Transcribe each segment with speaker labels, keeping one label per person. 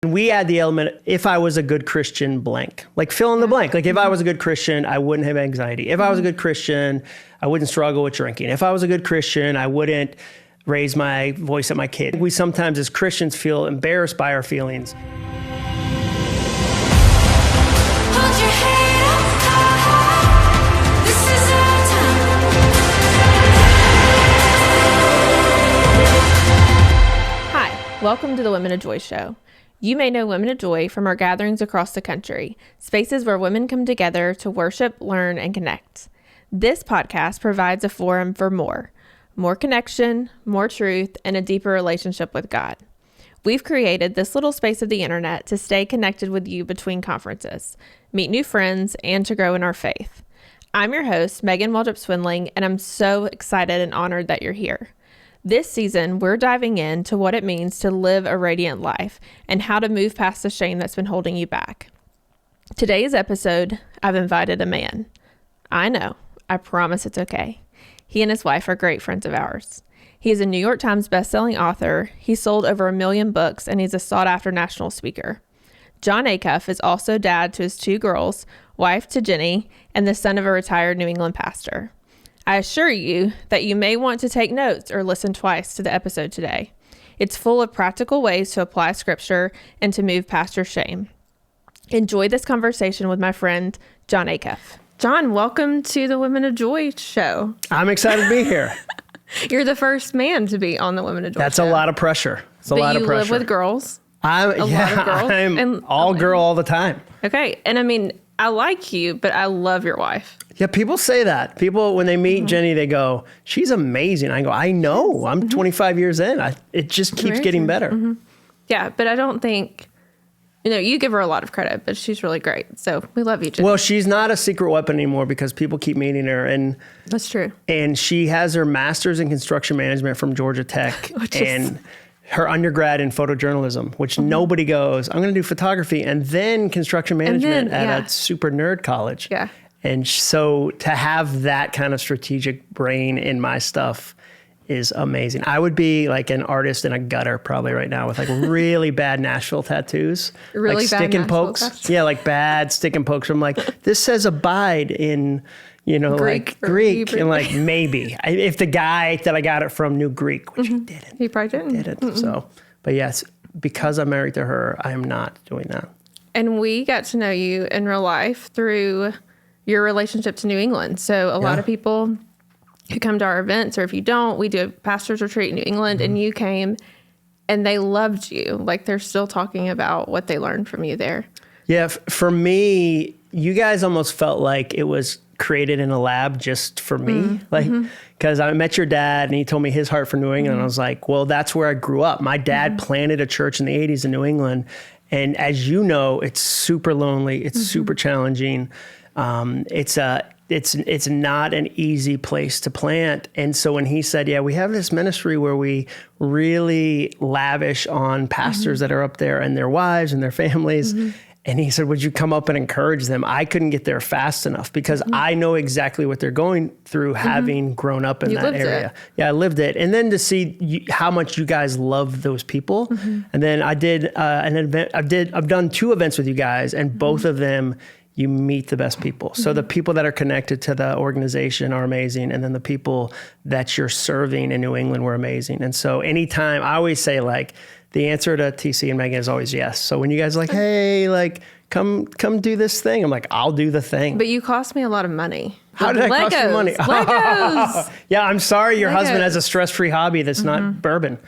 Speaker 1: We add the element, if I was a good Christian, blank. Like fill in the blank. Like if I was a good Christian, I wouldn't have anxiety. If I was a good Christian, I wouldn't struggle with drinking. If I was a good Christian, I wouldn't raise my voice at my kid. We sometimes as Christians feel embarrassed by our feelings.
Speaker 2: Hold your head up high. This is our time.
Speaker 3: Hi, welcome to the Women of Joy Show. You may know Women of Joy from our gatherings across the country, spaces where women come together to worship, learn, and connect. This podcast provides a forum for more connection, more truth, and a deeper relationship with God. We've created this little space of the internet to stay connected with you between conferences, meet new friends, and to grow in our faith. I'm your host, Megan Waldrop-Swindling, and I'm so excited and honored that you're here. This season, we're diving into what it means to live a radiant life and how to move past the shame that's been holding you back. Today's episode, I've invited a man. I know, I promise it's okay. He and his wife are great friends of ours. He is a New York Times bestselling author, he's sold over 1 million books, and he's a sought-after national speaker. Jon Acuff is also dad to his 2 girls, wife to Jenny, and the son of a retired New England pastor. I assure you that you may want to take notes or listen twice to the episode today. It's full of practical ways to apply scripture and to move past your shame. Enjoy this conversation with my friend, Jon Acuff. Jon, welcome to the Women of Joy show.
Speaker 1: I'm excited to be here.
Speaker 3: You're the first man to be on the Women of Joy
Speaker 1: That's
Speaker 3: show.
Speaker 1: a lot of pressure. It's a lot of pressure.
Speaker 3: But you live with girls.
Speaker 1: I'm all girl all the time.
Speaker 3: Okay. And I mean, I like you, but I love your wife.
Speaker 1: Yeah, people say that. People, when they meet Jenny, they go, she's amazing. I go, I know. I'm 25 years in. It just keeps getting better.
Speaker 3: Yeah, but I don't think, you give her a lot of credit, but she's really great. So we love you, Jenny.
Speaker 1: Well, she's not a secret weapon anymore because people keep meeting her. And
Speaker 3: that's true.
Speaker 1: And she has her master's in construction management from Georgia Tech and her undergrad in photojournalism, which nobody goes, I'm going to do photography and then construction management at a super nerd college.
Speaker 3: Yeah.
Speaker 1: And so to have that kind of strategic brain in my stuff is amazing. I would be like an artist in a gutter probably right now with like really bad Nashville tattoos.
Speaker 3: Really
Speaker 1: like
Speaker 3: bad
Speaker 1: stick and
Speaker 3: Nashville
Speaker 1: pokes.
Speaker 3: tattoos.
Speaker 1: Yeah, like bad stick and pokes. I'm like, this says abide in,
Speaker 3: Greek
Speaker 1: and like maybe. If the guy that I got it from knew Greek, which he didn't.
Speaker 3: He probably didn't.
Speaker 1: So, but yes, because I'm married to her, I am not doing that.
Speaker 3: And we got to know you in real life through your relationship to New England. So a lot of people who come to our events, or if you don't, we do a pastor's retreat in New England, and you came and they loved you. Like they're still talking about what they learned from you there.
Speaker 1: Yeah, for me, you guys almost felt like it was created in a lab just for me. Because I met your dad and he told me his heart for New England. And I was like, well, that's where I grew up. My dad planted a church in the 80s in New England. And as you know, it's super lonely. It's super challenging. It's not an easy place to plant. And so when he said, yeah, we have this ministry where we really lavish on pastors that are up there and their wives and their families. And he said, would you come up and encourage them? I couldn't get there fast enough because I know exactly what they're going through having grown up in that area. Yeah, I lived it. And then to see how much you guys love those people. And then I did an event. I've done 2 events with you guys, and both of them, you meet the best people. So the people that are connected to the organization are amazing. And then the people that you're serving in New England were amazing. And so anytime, I always say like, the answer to TC and Megan is always yes. So when you guys are like, hey, like, come do this thing, I'm like, I'll do the thing.
Speaker 3: But you cost me a lot of money.
Speaker 1: How did I cost you money?
Speaker 3: Legos.
Speaker 1: Yeah, I'm sorry your husband has a stress-free hobby that's not bourbon.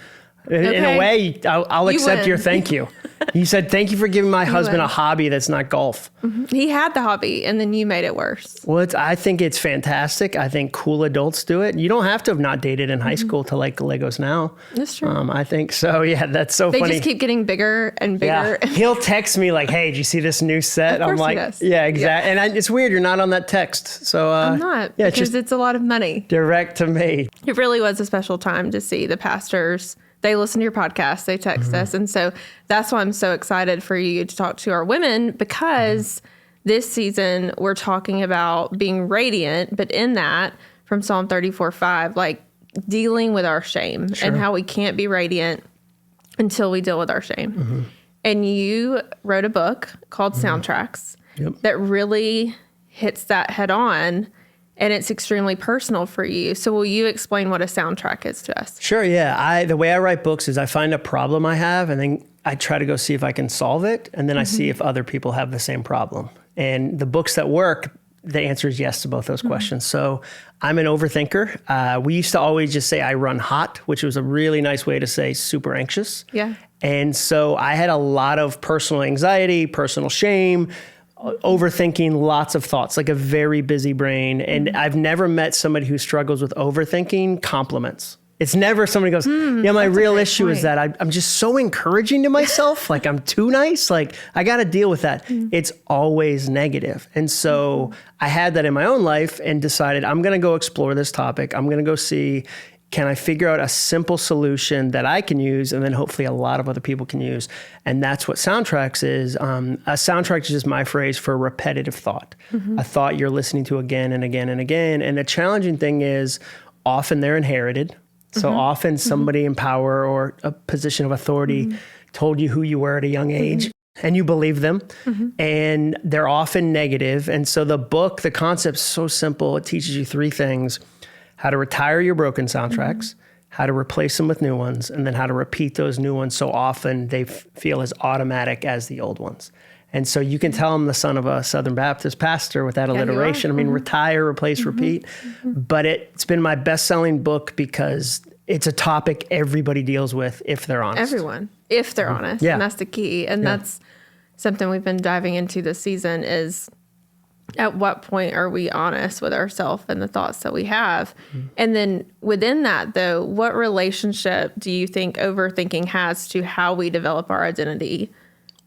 Speaker 1: In a way, I'll accept your thank you. You said, thank you for giving my husband a hobby that's not golf.
Speaker 3: He had the hobby, and then you made it worse.
Speaker 1: Well, I think it's fantastic. I think cool adults do it. You don't have to have not dated in high school to like Legos now.
Speaker 3: That's true.
Speaker 1: I think so. Yeah, that's so funny.
Speaker 3: They just keep getting bigger and bigger.
Speaker 1: Yeah. He'll text me like, hey, did you see this new set?
Speaker 3: Of course
Speaker 1: I'm like,
Speaker 3: he does.
Speaker 1: Yeah, exactly. And it's weird. You're not on that text. So
Speaker 3: I'm not, because it's a lot of money.
Speaker 1: Direct to me.
Speaker 3: It really was a special time to see the pastors. They listen to your podcast, they text us. And so that's why I'm so excited for you to talk to our women, because this season we're talking about being radiant, but in that, from Psalm 34:5, like dealing with our shame and how we can't be radiant until we deal with our shame. And you wrote a book called Soundtracks that really hits that head on, and it's extremely personal for you. So will you explain what a soundtrack is to us?
Speaker 1: Sure, yeah. The way I write books is I find a problem I have, and then I try to go see if I can solve it, and then I see if other people have the same problem. And the books that work, the answer is yes to both those questions. So I'm an overthinker. We used to always just say I run hot, which was a really nice way to say super anxious.
Speaker 3: Yeah.
Speaker 1: And so I had a lot of personal anxiety, personal shame, overthinking, lots of thoughts, like a very busy brain. And I've never met somebody who struggles with overthinking compliments. It's never somebody goes, yeah, my real issue is that I'm just so encouraging to myself. Like I'm too nice. Like I got to deal with that. It's always negative. And so I had that in my own life and decided I'm going to go explore this topic. I'm going to go see, can I figure out a simple solution that I can use and then hopefully a lot of other people can use? And that's what Soundtracks is. A soundtrack is just my phrase for repetitive thought, a thought you're listening to again and again and again. And the challenging thing is often they're inherited. So often somebody in power or a position of authority told you who you were at a young age and you believe them, and they're often negative. And so the book, the concept's so simple. It teaches you three things: how to retire your broken soundtracks, how to replace them with new ones, and then how to repeat those new ones so often they feel as automatic as the old ones. And so you can tell I'm the son of a Southern Baptist pastor with that alliteration. I mean, retire, replace, repeat. But it's been my best-selling book because it's a topic everybody deals with if they're honest.
Speaker 3: Everyone, if they're honest.
Speaker 1: Yeah.
Speaker 3: And that's the key. And that's something we've been diving into this season is at what point are we honest with ourselves and the thoughts that we have? And then within that, though, what relationship do you think overthinking has to how we develop our identity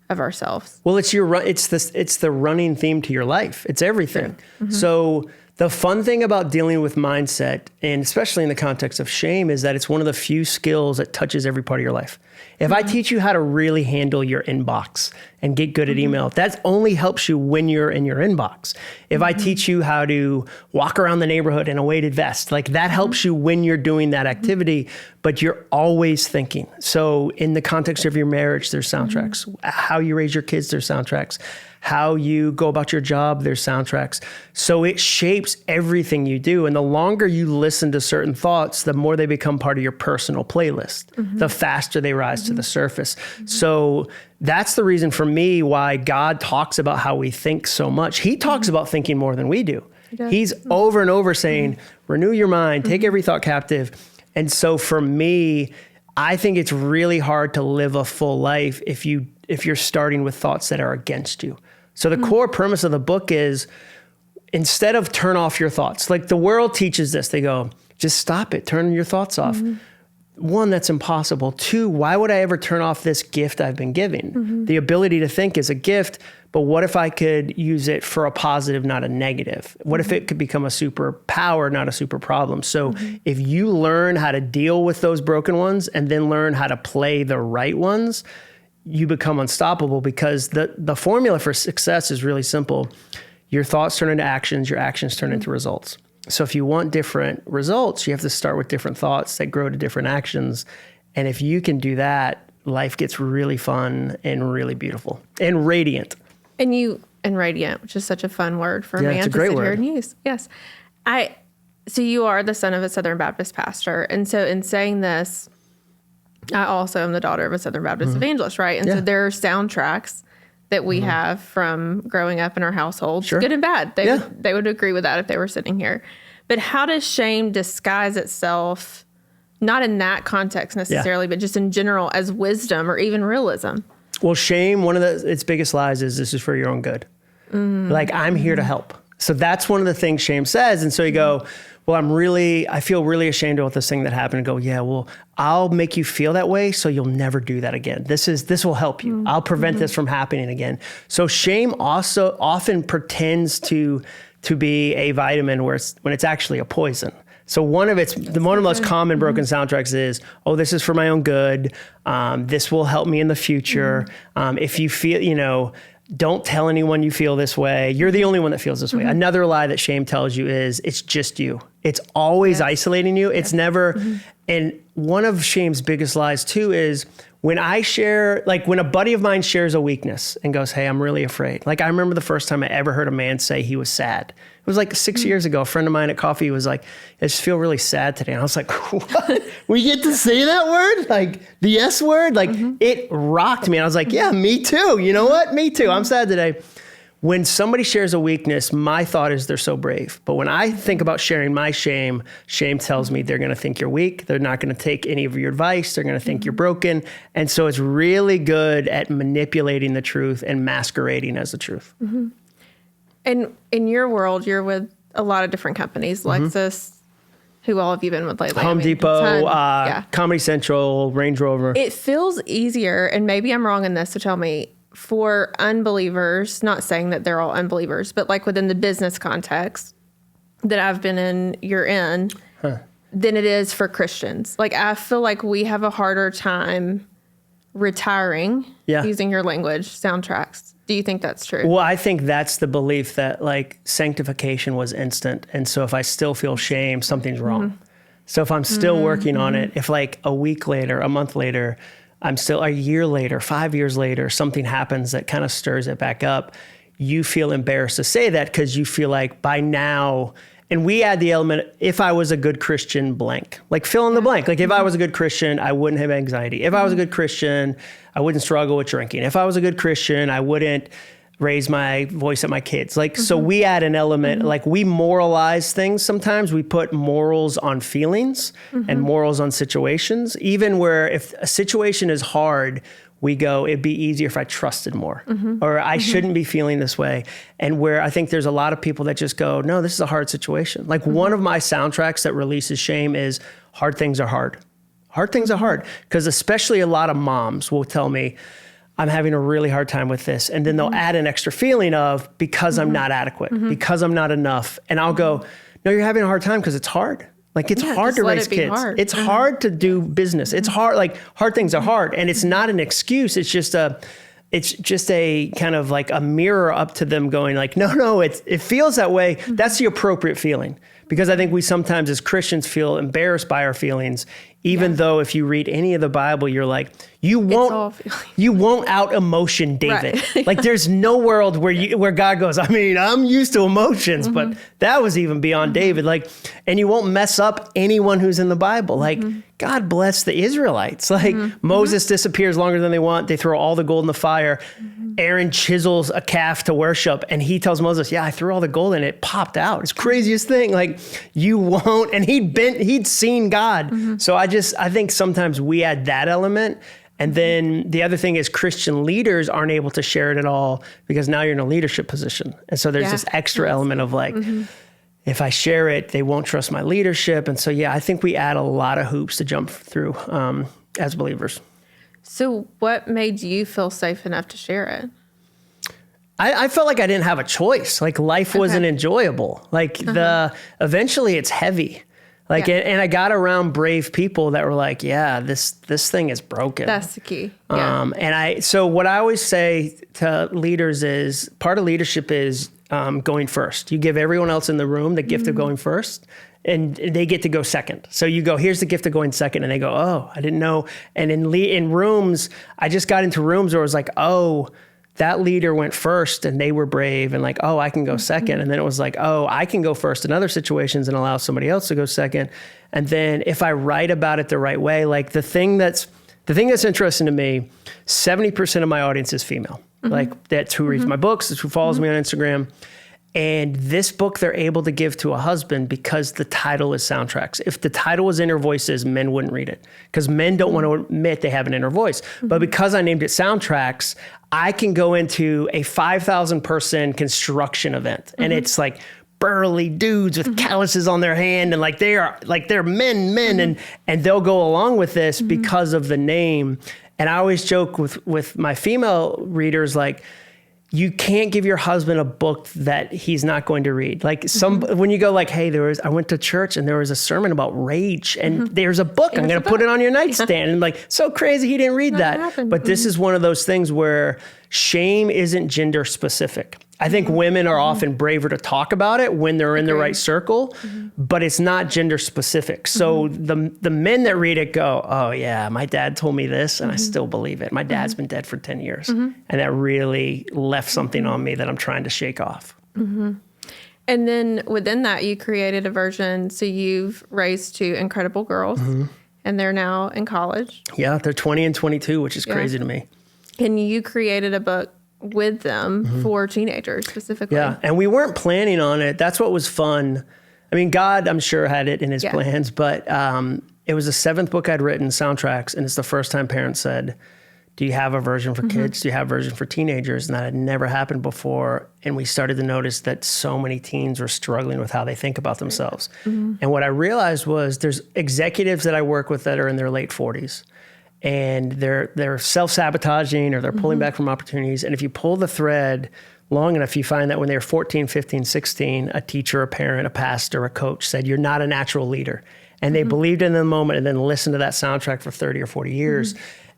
Speaker 3: of ourselves?
Speaker 1: Well, it's the running theme to your life. It's everything. So the fun thing about dealing with mindset, and especially in the context of shame, is that it's one of the few skills that touches every part of your life. If I teach you how to really handle your inbox and get good at email, that only helps you when you're in your inbox. If I teach you how to walk around the neighborhood in a weighted vest, like that helps you when you're doing that activity, but you're always thinking. So in the context of your marriage, there's soundtracks. How you raise your kids, there's soundtracks. How you go about your job, there's soundtracks. So it shapes everything you do. And the longer you listen to certain thoughts, the more they become part of your personal playlist, the faster they rise to the surface. So that's the reason for me why God talks about how we think so much. He talks about thinking more than we do. He's over and over saying, renew your mind, take every thought captive. And so for me, I think it's really hard to live a full life if you're starting with thoughts that are against you. So the core premise of the book is, instead of turn off your thoughts, like the world teaches this, they go, just stop it, turn your thoughts off. One, that's impossible. Two, why would I ever turn off this gift I've been given? The ability to think is a gift, but what if I could use it for a positive, not a negative? What if it could become a superpower, not a super problem? So if you learn how to deal with those broken ones and then learn how to play the right ones, you become unstoppable, because the formula for success is really simple. Your thoughts turn into actions, your actions turn into results. So if you want different results, you have to start with different thoughts that grow to different actions. And if you can do that, life gets really fun and really beautiful and radiant.
Speaker 3: And radiant, which is such a fun word for a man
Speaker 1: it's a
Speaker 3: to
Speaker 1: great
Speaker 3: sit
Speaker 1: word.
Speaker 3: here and use. Yes. So you are the son of a Southern Baptist pastor. And so in saying this, I also am the daughter of a Southern Baptist evangelist, right? And so there are soundtracks that we have from growing up in our household, good and bad. They would agree with that if they were sitting here. But how does shame disguise itself, not in that context necessarily, but just in general, as wisdom or even realism? Well,
Speaker 1: shame, one of its biggest lies is this is for your own good. Like, I'm here to help. So that's one of the things shame says. And so you go, well, I feel really ashamed about this thing that happened, and go, yeah, well, I'll make you feel that way so you'll never do that again. This will help you. I'll prevent this from happening again. So shame also often pretends to be a vitamin when it's actually a poison. So one of the most common broken soundtracks is, oh, this is for my own good. This will help me in the future. If you feel, don't tell anyone you feel this way. You're the only one that feels this way. Another lie that shame tells you is it's just you. It's always isolating you. It's never, and one of shame's biggest lies too is when I share, like when a buddy of mine shares a weakness and goes, hey, I'm really afraid. Like I remember the first time I ever heard a man say he was sad. It was like 6 years ago. A friend of mine at coffee was like, I just feel really sad today. And I was like, what? We get to say that word? Like the S word? Like it rocked me. And I was like, yeah, me too. You know what? Me too. I'm sad today. When somebody shares a weakness, my thought is they're so brave. But when I think about sharing my shame, shame tells me they're going to think you're weak. They're not going to take any of your advice. They're going to think you're broken. And so it's really good at manipulating the truth and masquerading as the truth.
Speaker 3: And in your world, you're with a lot of different companies, Lexus. Who all have you been with lately?
Speaker 1: Home Depot, Comedy Central, Range Rover.
Speaker 3: It feels easier, and maybe I'm wrong in this, so tell me, for unbelievers, not saying that they're all unbelievers, but like within the business context that I've been in, you're in, than it is for Christians. Like I feel like we have a harder time retiring, using your language, soundtracks. Do you think that's true?
Speaker 1: Well, I think that's the belief that like sanctification was instant. And so if I still feel shame, something's wrong. So if I'm still working on it, if like a week later, a month later, I'm still a year later, 5 years later, something happens that kind of stirs it back up, you feel embarrassed to say that because you feel like by now, and we add the element, if I was a good Christian, blank, like fill in the blank. Like if I was a good Christian, I wouldn't have anxiety. If I was a good Christian, I wouldn't struggle with drinking. If I was a good Christian, I wouldn't raise my voice at my kids. Like, so we add an element, like we moralize things. Sometimes we put morals on feelings and morals on situations, even where if a situation is hard, we go, it'd be easier if I trusted more, or I shouldn't be feeling this way. And where I think there's a lot of people that just go, no, this is a hard situation. Like one of my soundtracks that releases shame is hard things are hard. Hard things are hard. Because especially a lot of moms will tell me, I'm having a really hard time with this. And then they'll add an extra feeling of because I'm not adequate, because I'm not enough. And I'll go, no, you're having a hard time because it's hard. Like it's hard to raise kids. Hard. It's hard to do business. It's hard. Like hard things are hard. And it's not an excuse. It's just a kind of like a mirror up to them going like, no, it feels that way. That's the appropriate feeling. Because I think we sometimes as Christians feel embarrassed by our feelings, even though if you read any of the Bible, you're like, you won't out emotion David. Right. Like there's no world where God goes, I mean, I'm used to emotions, but that was even beyond David. Like, and you won't mess up anyone who's in the Bible. Like God bless the Israelites. Like Moses disappears longer than they want. They throw all the gold in the fire. Aaron chisels a calf to worship. And he tells Moses, I threw all the gold in it. It popped out. It's the craziest thing. Like you won't. And he'd seen God. So I think sometimes we add that element. And then the other thing is Christian leaders aren't able to share it at all because now you're in a leadership position. And so there's this extra element of like, if I share it, they won't trust my leadership. And so, I think we add a lot of hoops to jump through as believers. So
Speaker 3: what made you feel safe enough to share it?
Speaker 1: I felt like I didn't have a choice. Like life wasn't enjoyable. Like eventually it's heavy. Like, and I got around brave people that were like, this thing is broken.
Speaker 3: That's the key.
Speaker 1: So what I always say to leaders is part of leadership is going first. You give everyone else in the room the gift of going first, and they get to go second. So you go, here's the gift of going second. And they go, oh, I didn't know. And in rooms, I just got into rooms where it was like, oh, that leader went first and they were brave and like, oh, I can go second. And then it was like, oh, I can go first in other situations and allow somebody else to go second. And then if I write about it the right way, like the thing that's interesting to me, 70% of my audience is female. Like that's who reads my books, that's who follows me on Instagram. And this book they're able to give to a husband because the title is Soundtracks. If the title was Inner Voices, men wouldn't read it because men don't want to admit they have an inner voice. But because I named it Soundtracks, I can go into a 5,000 person construction event and it's like burly dudes with calluses on their hand and like they're men and they'll go along with this because of the name. And I always joke with my female readers like, you can't give your husband a book that he's not going to read. Like when you go like, hey, I went to church and there was a sermon about rage and there's a book. I'm going to put it on your nightstand. And like, so crazy he didn't read that. But this is one of those things where shame isn't gender specific. I think women are often braver to talk about it when they're in the right circle, but it's not gender specific. So the men that read it go, oh yeah, my dad told me this and I still believe it. My dad's been dead for 10 years. And that really left something on me that I'm trying to shake off.
Speaker 3: And then within that, you created a version. So you've raised 2 incredible girls, and they're now in college.
Speaker 1: Yeah, they're 20 and 22, which is crazy to me.
Speaker 3: And you created a book with them for teenagers specifically.
Speaker 1: Yeah, and we weren't planning on it. That's what was fun. I mean, God, I'm sure, had it in his plans, but it was the 7th book I'd written, Soundtracks, and it's the first time parents said, do you have a version for kids? Do you have a version for teenagers? And that had never happened before. And we started to notice that so many teens were struggling with how they think about themselves. And what I realized was there's executives that I work with that are in their late 40s. And they're self-sabotaging or they're pulling back from opportunities. And if you pull the thread long enough, you find that when they're 14, 15, 16, a teacher, a parent, a pastor, a coach said, you're not a natural leader. And they believed in the moment and then listened to that soundtrack for 30 or 40 years.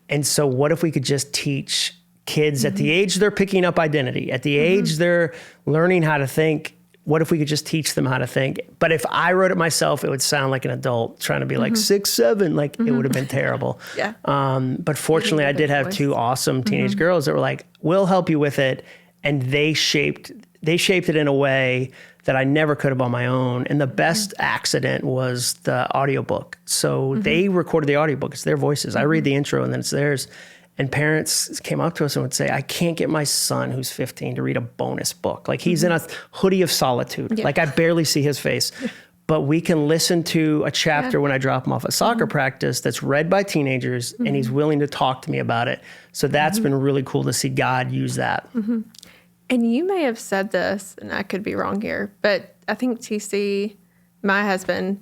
Speaker 1: And so what if we could just teach kids at the age they're picking up identity, at the age they're learning how to think, what if we could just teach them how to think? But if I wrote it myself, it would sound like an adult trying to be like 6, 7, like it would have been terrible. But fortunately, I did have 2 awesome teenage girls that were like, we'll help you with it. And they shaped it in a way that I never could have on my own. And the best accident was the audiobook. So they recorded the audiobook. It's their voices. I read the intro and then it's theirs. And parents came up to us and would say, I can't get my son who's 15 to read a bonus book. Like he's in a hoodie of solitude. Like I barely see his face. But we can listen to a chapter when I drop him off at soccer practice that's read by teenagers and he's willing to talk to me about it. So that's been really cool to see God use that.
Speaker 3: And you may have said this, and I could be wrong here, but I think TC, my husband,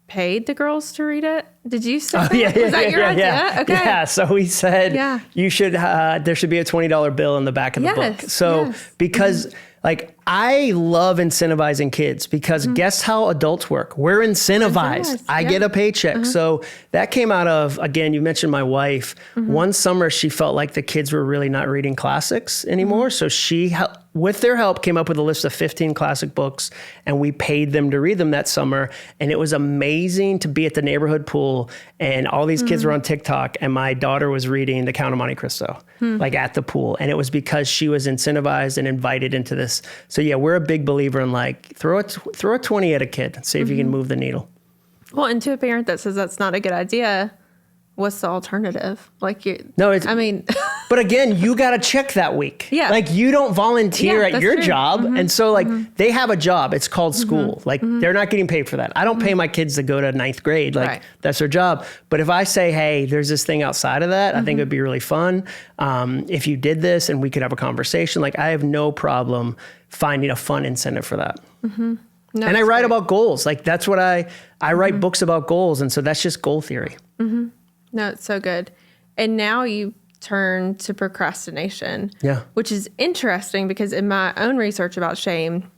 Speaker 3: paid the girls to read it. Did you say that? Was that your idea? Okay.
Speaker 1: Yeah, so he said you should, there should be a $20 bill in the back of the book. So because like I love incentivizing kids because guess how adults work? We're incentivized. I get a paycheck. So that came out of, again, you mentioned my wife. One summer, she felt like the kids were really not reading classics anymore. So she, with their help, came up with a list of 15 classic books and we paid them to read them that summer. And it was amazing to be at the neighborhood pool and all these kids were on TikTok and my daughter was reading The Count of Monte Cristo, like at the pool. And it was because she was incentivized and invited into this. So yeah, we're a big believer in like, throw a 20 at a kid and see if you can move the needle.
Speaker 3: Well, and to a parent that says that's not a good idea, what's the alternative? Like
Speaker 1: but again, you got to check that week. Yeah. Like you don't volunteer at your job. And so like they have a job. It's called school. Like they're not getting paid for that. I don't pay my kids to go to 9th grade. Like that's their job. But if I say, hey, there's this thing outside of that, I think it would be really fun. If you did this and we could have a conversation, like I have no problem finding a fun incentive for that. No, and I write about goals. Like that's what I write books about goals. And so that's just goal theory.
Speaker 3: No, it's so good. And now you turn to procrastination, which is interesting because in my own research about shame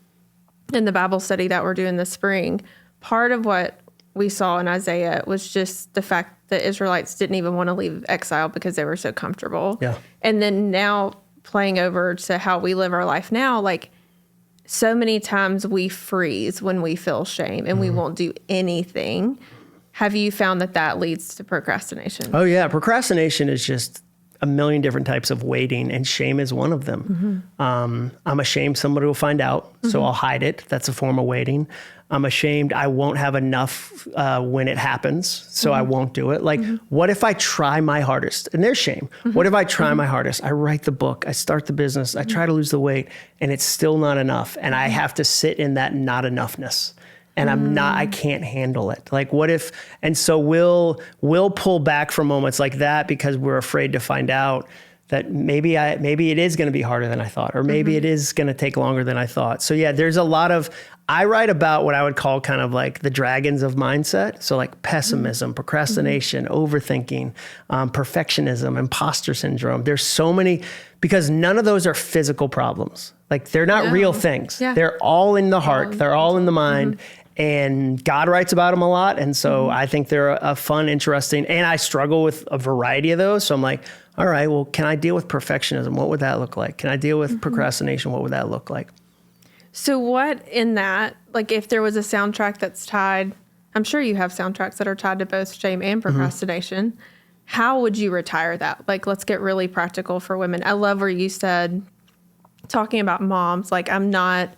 Speaker 3: in the Bible study that we're doing this spring, part of what we saw in Isaiah was just the fact that Israelites didn't even want to leave exile because they were so comfortable. And then now playing over to how we live our life now, like so many times we freeze when we feel shame and we won't do anything. Have you found that leads to procrastination? Oh yeah.
Speaker 1: Procrastination is just a million different types of waiting and shame is one of them. I'm ashamed somebody will find out, so I'll hide it. That's a form of waiting. I'm ashamed I won't have enough when it happens, so I won't do it. Like, what if I try my hardest? And there's shame. What if I try my hardest? I write the book, I start the business, I try to lose the weight, and it's still not enough. And I have to sit in that not enoughness. And I can't handle it. Like what if, and so we'll pull back from moments like that because we're afraid to find out that maybe it is going to be harder than I thought, or maybe it is going to take longer than I thought. So yeah, there's a lot of, I write about what I would call kind of like the dragons of mindset. So like pessimism, procrastination, overthinking, perfectionism, imposter syndrome. There's so many, because none of those are physical problems. Like they're not real things. They're all in the heart. They're all in the mind. And God writes about them a lot. And so I think they're a fun, interesting, and I struggle with a variety of those. So I'm like, all right, well, can I deal with perfectionism? What would that look like? Can I deal with procrastination? What would that look like?
Speaker 3: So what in that, like if there was a soundtrack that's tied, I'm sure you have soundtracks that are tied to both shame and procrastination. How would you retire that? Like, let's get really practical for women. I love where you said, talking about moms, like, I'm not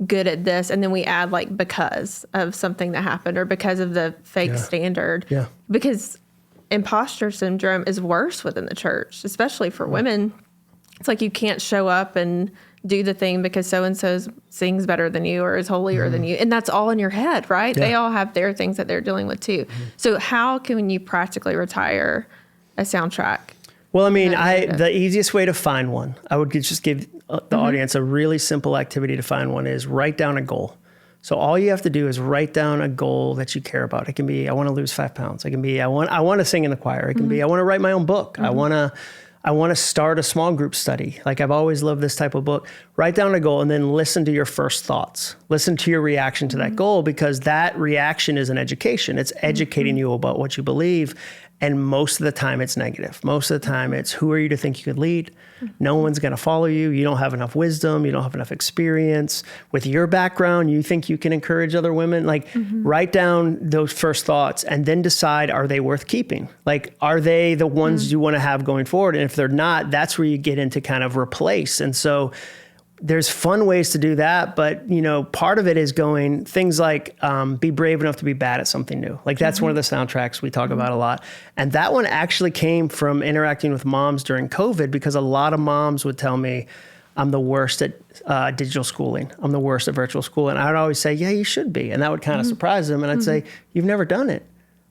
Speaker 3: good at this. And then we add like because of something that happened or because of the fake standard.
Speaker 1: Yeah.
Speaker 3: Because imposter syndrome is worse within the church, especially for women. It's like you can't show up and do the thing because so-and-so sings better than you or is holier than you. And that's all in your head, right?
Speaker 1: Yeah.
Speaker 3: They all have their things that they're dealing with too. So how can you practically retire a soundtrack?
Speaker 1: Well, I mean, the easiest way to find one, I would just give the audience a really simple activity to find one is write down a goal. So all you have to do is write down a goal that you care about. It can be, I want to lose 5 pounds. It can be, I want to sing in the choir. It can be, I want to write my own book. I want to start a small group study. Like I've always loved this type of book. Write down a goal and then listen to your first thoughts. Listen to your reaction to that goal because that reaction is an education. It's educating you about what you believe. And most of the time it's negative. Most of the time it's who are you to think you could lead? No one's going to follow you. You don't have enough wisdom. You don't have enough experience. With your background, you think you can encourage other women? Like write down those first thoughts and then decide, are they worth keeping? Like, are they the ones you want to have going forward? And if they're not, that's where you get into kind of replace. And so there's fun ways to do that, but part of it is going things like be brave enough to be bad at something new. Like that's one of the soundtracks we talk about a lot. And that one actually came from interacting with moms during COVID because a lot of moms would tell me, I'm the worst at digital schooling. I'm the worst at virtual school. And I would always say, yeah, you should be. And that would kind of surprise them. And I'd say, you've never done it.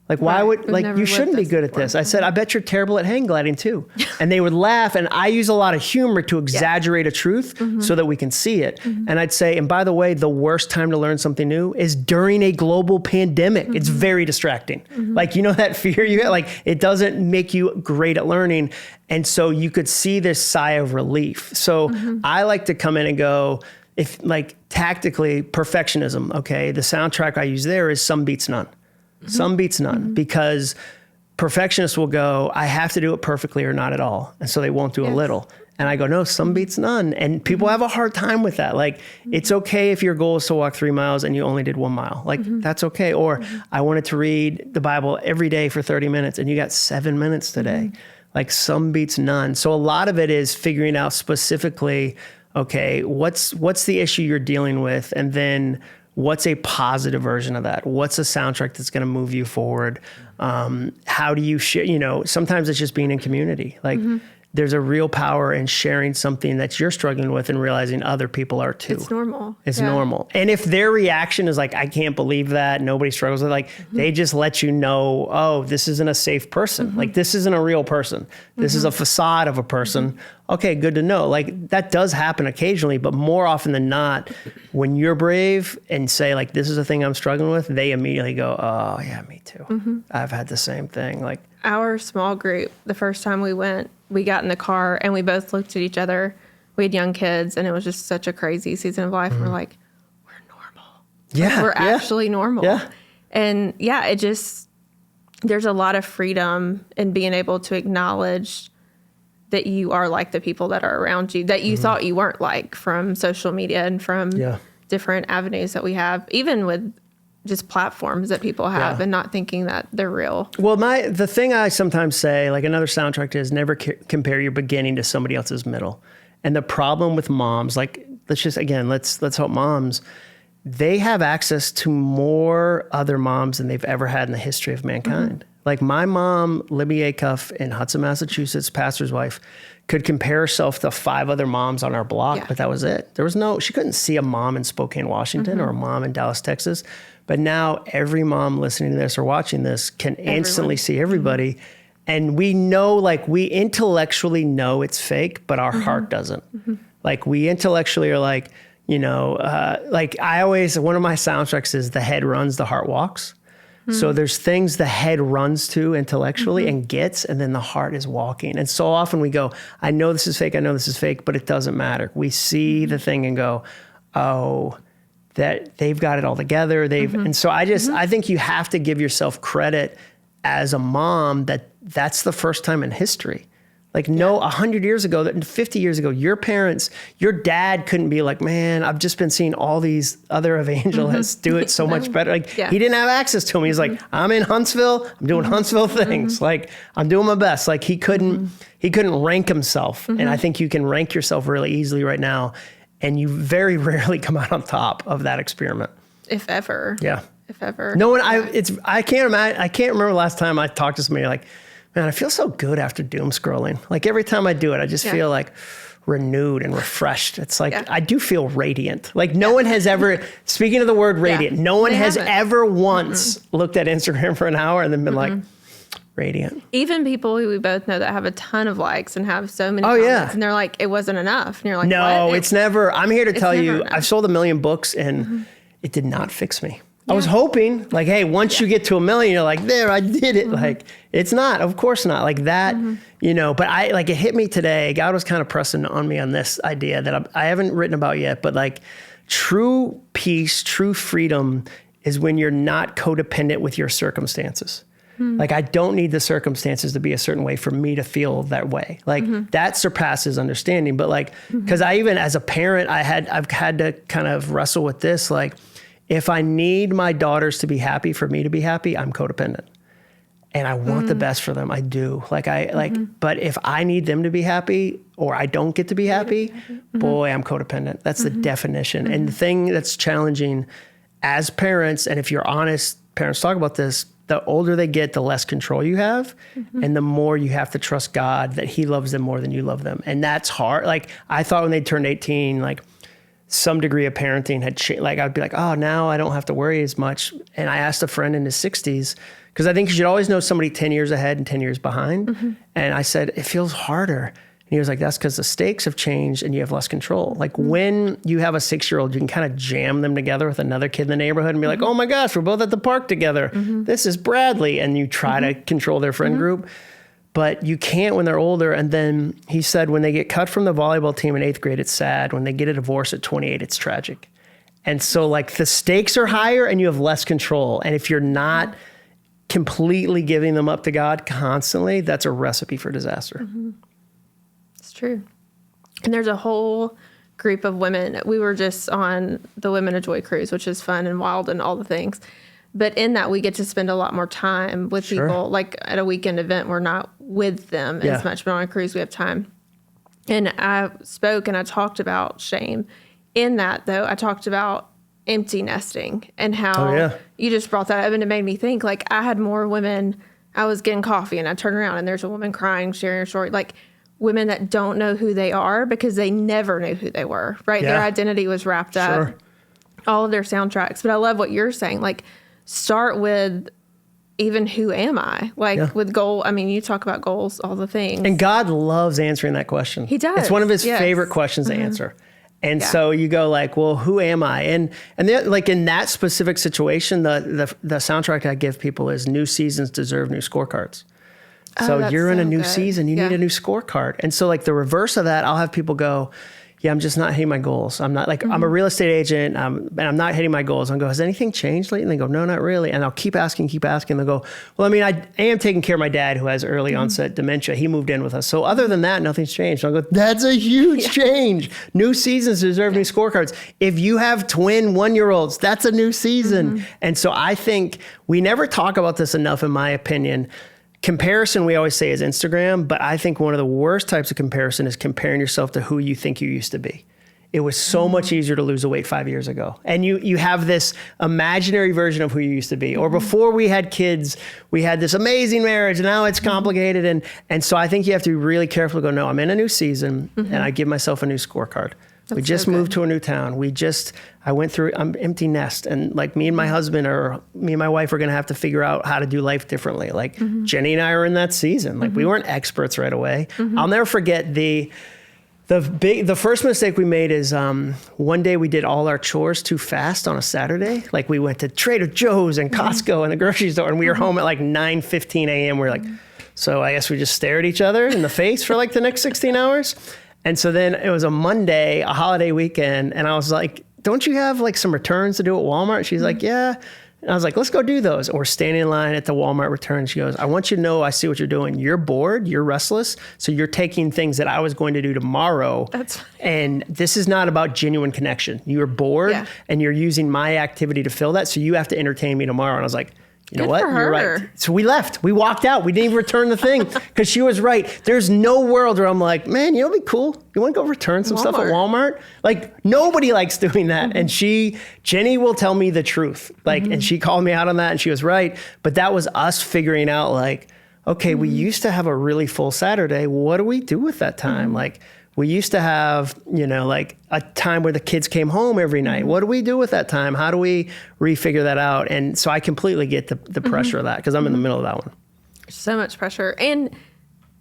Speaker 1: Like, why would, like, you shouldn't be good at this. I said, I bet you're terrible at hang gliding too. And they would laugh. And I use a lot of humor to exaggerate a truth so that we can see it. And I'd say, and by the way, the worst time to learn something new is during a global pandemic. It's very distracting. Like, that fear you get, like, it doesn't make you great at learning. And so you could see this sigh of relief. So I like to come in and go, if like tactically perfectionism, okay, the soundtrack I use there is some beats none. Some beats none because perfectionists will go, I have to do it perfectly or not at all. And so they won't do a little. And I go, no, some beats none. And people have a hard time with that. Like, it's okay if your goal is to walk 3 miles and you only did 1 mile. Like, that's okay. Or I wanted to read the Bible every day for 30 minutes and you got 7 minutes today. Like, some beats none. So a lot of it is figuring out specifically, okay, what's the issue you're dealing with? And then what's a positive version of that? What's a soundtrack that's going to move you forward? How do you share? Sometimes it's just being in community. Like there's a real power in sharing something that you're struggling with and realizing other people are too.
Speaker 3: It's normal.
Speaker 1: It's normal. And if their reaction is like, I can't believe that, nobody struggles with it, like they just let you know, oh, this isn't a safe person. Like this isn't a real person. This is a facade of a person. Okay, good to know. Like that does happen occasionally, but more often than not, when you're brave and say like, this is a thing I'm struggling with, they immediately go, oh yeah, me too. I've had the same thing. Like
Speaker 3: our small group, the first time we went, we got in the car and we both looked at each other. We had young kids and it was just such a crazy season of life. And we're like, we're normal.
Speaker 1: Yeah.
Speaker 3: Like, we're actually normal.
Speaker 1: Yeah.
Speaker 3: And yeah, there's a lot of freedom in being able to acknowledge that you are like the people that are around you, that you thought you weren't like from social media and from different avenues that we have, even with just platforms that people have and not thinking that they're real. Well,
Speaker 1: the thing I sometimes say, like another soundtrack is never compare your beginning to somebody else's middle. And the problem with moms, like let's help moms. They have access to more other moms than they've ever had in the history of mankind. Like my mom, Libby Acuff in Hudson, Massachusetts, pastor's wife, could compare herself to 5 other moms on our block, but that was it. She couldn't see a mom in Spokane, Washington or a mom in Dallas, Texas. But now every mom listening to this or watching this can instantly see everybody. And we know, like we intellectually know it's fake, but our heart doesn't. Like we intellectually are like, like one of my soundtracks is the head runs, the heart walks. So there's things the head runs to intellectually and gets, and then the heart is walking. And so often we go, I know this is fake, but it doesn't matter. We see the thing and go, oh, that they've got it all together. And so I think you have to give yourself credit as a mom that's the first time in history. Like, no, 100 years ago, 50 years ago, your parents, your dad couldn't be like, man, I've just been seeing all these other evangelists do it so much better. Like, he didn't have access to them. He's like, I'm in Huntsville. I'm doing Huntsville things. Like, I'm doing my best. Like, he couldn't rank himself. And I think you can rank yourself really easily right now. And you very rarely come out on top of that experiment.
Speaker 3: If ever.
Speaker 1: Yeah.
Speaker 3: If ever.
Speaker 1: No one, I can't imagine, I can't remember last time I talked to somebody like, man, I feel so good after doom scrolling. Like every time I do it, I just feel like renewed and refreshed. It's like, I do feel radiant. Like no one has ever, speaking of the word radiant, no one has ever once looked at Instagram for an hour and then been like, radiant.
Speaker 3: Even people who we both know that have a ton of likes and have so many comments and they're like, it wasn't enough. And you're like,
Speaker 1: no,
Speaker 3: what?
Speaker 1: It's never, I'm here to tell you,
Speaker 3: enough.
Speaker 1: I've sold 1 million books and it did not fix me. I was hoping like, hey, once you get to 1 million, you're like, there, I did it. Like, it's not, of course not like that, you know, but it hit me today. God was kind of pressing on me on this idea that I haven't written about yet, but like true peace, true freedom is when you're not codependent with your circumstances. Like, I don't need the circumstances to be a certain way for me to feel that way. Like that surpasses understanding. But like, cause I even as a parent, I've had to kind of wrestle with this. Like, if I need my daughters to be happy for me to be happy, I'm codependent. And I want the best for them. I do. But if I need them to be happy or I don't get to be happy, boy, I'm codependent. That's the definition. And the thing that's challenging as parents, and if you're honest, parents talk about this, the older they get, the less control you have. And the more you have to trust God that he loves them more than you love them. And that's hard. Like I thought when they turned 18, like, some degree of parenting had changed. Like I'd be like, oh, now I don't have to worry as much. And I asked a friend in his 60s, because I think you should always know somebody 10 years ahead and 10 years behind. And I said, it feels harder. And he was like, that's because the stakes have changed and you have less control. Like when you have a 6-year-old, you can kind of jam them together with another kid in the neighborhood and be like, oh my gosh, we're both at the park together. This is Bradley. And you try to control their friend group. But you can't when they're older. And then he said, when they get cut from the volleyball team in 8th grade, it's sad. When they get a divorce at 28, it's tragic. And so like the stakes are higher and you have less control. And if you're not completely giving them up to God constantly, that's a recipe for disaster.
Speaker 3: It's true. And there's a whole group of women. We were just on the Women of Joy cruise, which is fun and wild and all the things. But in that, we get to spend a lot more time with people. Like at a weekend event, we're not with them as much, but on a cruise, we have time. And I spoke and I talked about shame. In that, though, I talked about empty nesting and how you just brought that up, and it made me think, like, I had more women. I was getting coffee and I turned around and there's a woman crying, sharing her story. Like women that don't know who they are because they never knew who they were, right? Their identity was wrapped up, all of their soundtracks. But I love what you're saying. Like, start with even who am I? Like with goal. I mean, you talk about goals, all the things.
Speaker 1: And God loves answering that question.
Speaker 3: He does.
Speaker 1: It's one of his favorite questions to answer. And so you go like, well, who am I? And like in that specific situation, the soundtrack I give people is new seasons deserve new scorecards. So you're in a new season, you need a new scorecard. And so like the reverse of that, I'll have people go, yeah, I'm just not hitting my goals. I'm not like, I'm a real estate agent and I'm not hitting my goals. I'll go, has anything changed lately? And they go, no, not really. And I'll keep asking. They'll go, well, I mean, I am taking care of my dad who has early onset dementia. He moved in with us. So other than that, nothing's changed. I'll go, that's a huge change. New seasons deserve new scorecards. If you have twin 1-year-olds, that's a new season. And so I think we never talk about this enough, in my opinion. Comparison, we always say, is Instagram, but I think one of the worst types of comparison is comparing yourself to who you think you used to be. It was so much easier to lose the weight 5 years ago. And you have this imaginary version of who you used to be. Or before we had kids, we had this amazing marriage, and now it's complicated. And so I think you have to be really careful to go, no, I'm in a new season, and I give myself a new scorecard. We just moved to a new town. I went through empty nest, and like me and my husband or me and my wife are going to have to figure out how to do life differently. Like Jenny and I are in that season. Like we weren't experts right away. I'll never forget the first mistake we made is one day we did all our chores too fast on a Saturday. Like we went to Trader Joe's and Costco and the grocery store, and we were home at like 9:15 a.m. We're like, so I guess we just stare at each other in the face for like the next 16 hours. And so then it was a Monday, a holiday weekend, and I was like, don't you have like some returns to do at Walmart? She's like, yeah. And I was like, let's go do those. Or standing in line at the Walmart return. She goes, I want you to know I see what you're doing. You're bored. You're restless. So you're taking things that I was going to do tomorrow.
Speaker 3: That's funny.
Speaker 1: And this is not about genuine connection. You're bored and you're using my activity to fill that. So you have to entertain me tomorrow. And I was like, you know
Speaker 3: Good
Speaker 1: what?
Speaker 3: for
Speaker 1: You're
Speaker 3: her.
Speaker 1: right. So we left. We walked out. We didn't even return the thing because she was right. There's no world where I'm like, man, you know what'd be cool? You want to go return some stuff at Walmart? Like, nobody likes doing that. And Jenny will tell me the truth. Like, and she called me out on that and she was right. But that was us figuring out like, okay, we used to have a really full Saturday. What do we do with that time? Like, we used to have, like a time where the kids came home every night. What do we do with that time? How do we refigure that out? And so I completely get the pressure of that because I'm in the middle of that one.
Speaker 3: So much pressure.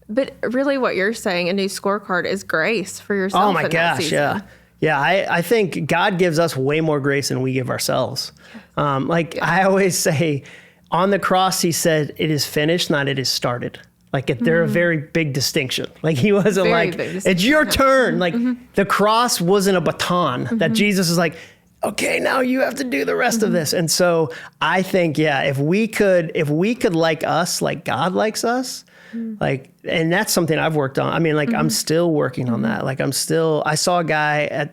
Speaker 3: But really what you're saying, a new scorecard is grace for yourself.
Speaker 1: Oh my
Speaker 3: in that
Speaker 1: gosh,
Speaker 3: season.
Speaker 1: yeah. Yeah, I think God gives us way more grace than we give ourselves. I always say, on the cross, he said, it is finished, not it is started. Like they're a very big distinction. Like he wasn't
Speaker 3: Very
Speaker 1: like,
Speaker 3: big
Speaker 1: it's your turn. Like the cross wasn't a baton that Jesus is like, okay, now you have to do the rest of this. And so I think, if we could like us, like God likes us, like, and that's something I've worked on. I mean, like I'm still working on that. Like I saw a guy at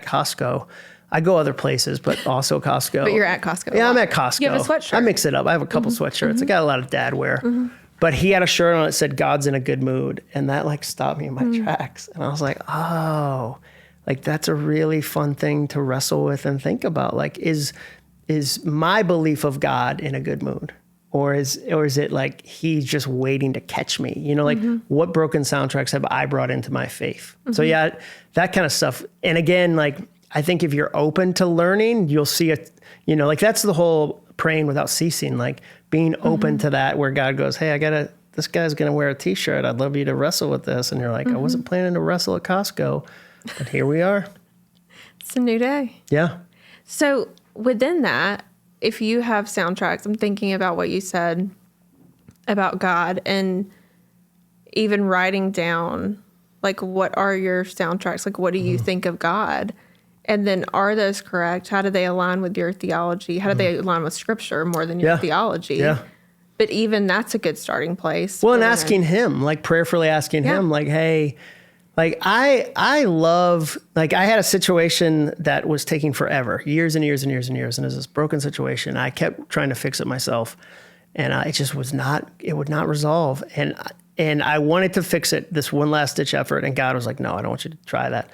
Speaker 1: Costco. I go other places, but also Costco.
Speaker 3: But you're at Costco.
Speaker 1: Yeah, I'm at Costco.
Speaker 3: You have a sweatshirt.
Speaker 1: I mix it up. I have a couple sweatshirts. I got a lot of dad wear. But he had a shirt on that said, God's in a good mood. And that like stopped me in my tracks. And I was like, oh, like that's a really fun thing to wrestle with and think about. Like, is my belief of God in a good mood? Or is it like he's just waiting to catch me? Like what broken soundtracks have I brought into my faith? So yeah, that kind of stuff. And again, like I think if you're open to learning, you'll see it, like that's the whole praying without ceasing, like being open to that where God goes, hey, this guy's going to wear a t-shirt. I'd love you to wrestle with this. And you're like, I wasn't planning to wrestle at Costco, but here we are.
Speaker 3: It's a new day.
Speaker 1: Yeah.
Speaker 3: So within that, if you have soundtracks, I'm thinking about what you said about God and even writing down, like, what are your soundtracks? Like, what do you think of God? And then are those correct? How do they align with your theology? How do they align with scripture more than your theology?
Speaker 1: Yeah.
Speaker 3: But even that's a good starting place.
Speaker 1: Well, and asking him, like prayerfully asking him, like, hey, like I love, like I had a situation that was taking forever, years and years and years and years. And it was this broken situation. I kept trying to fix it myself and it just would not resolve. And I wanted to fix it, this one last ditch effort. And God was like, no, I don't want you to try that.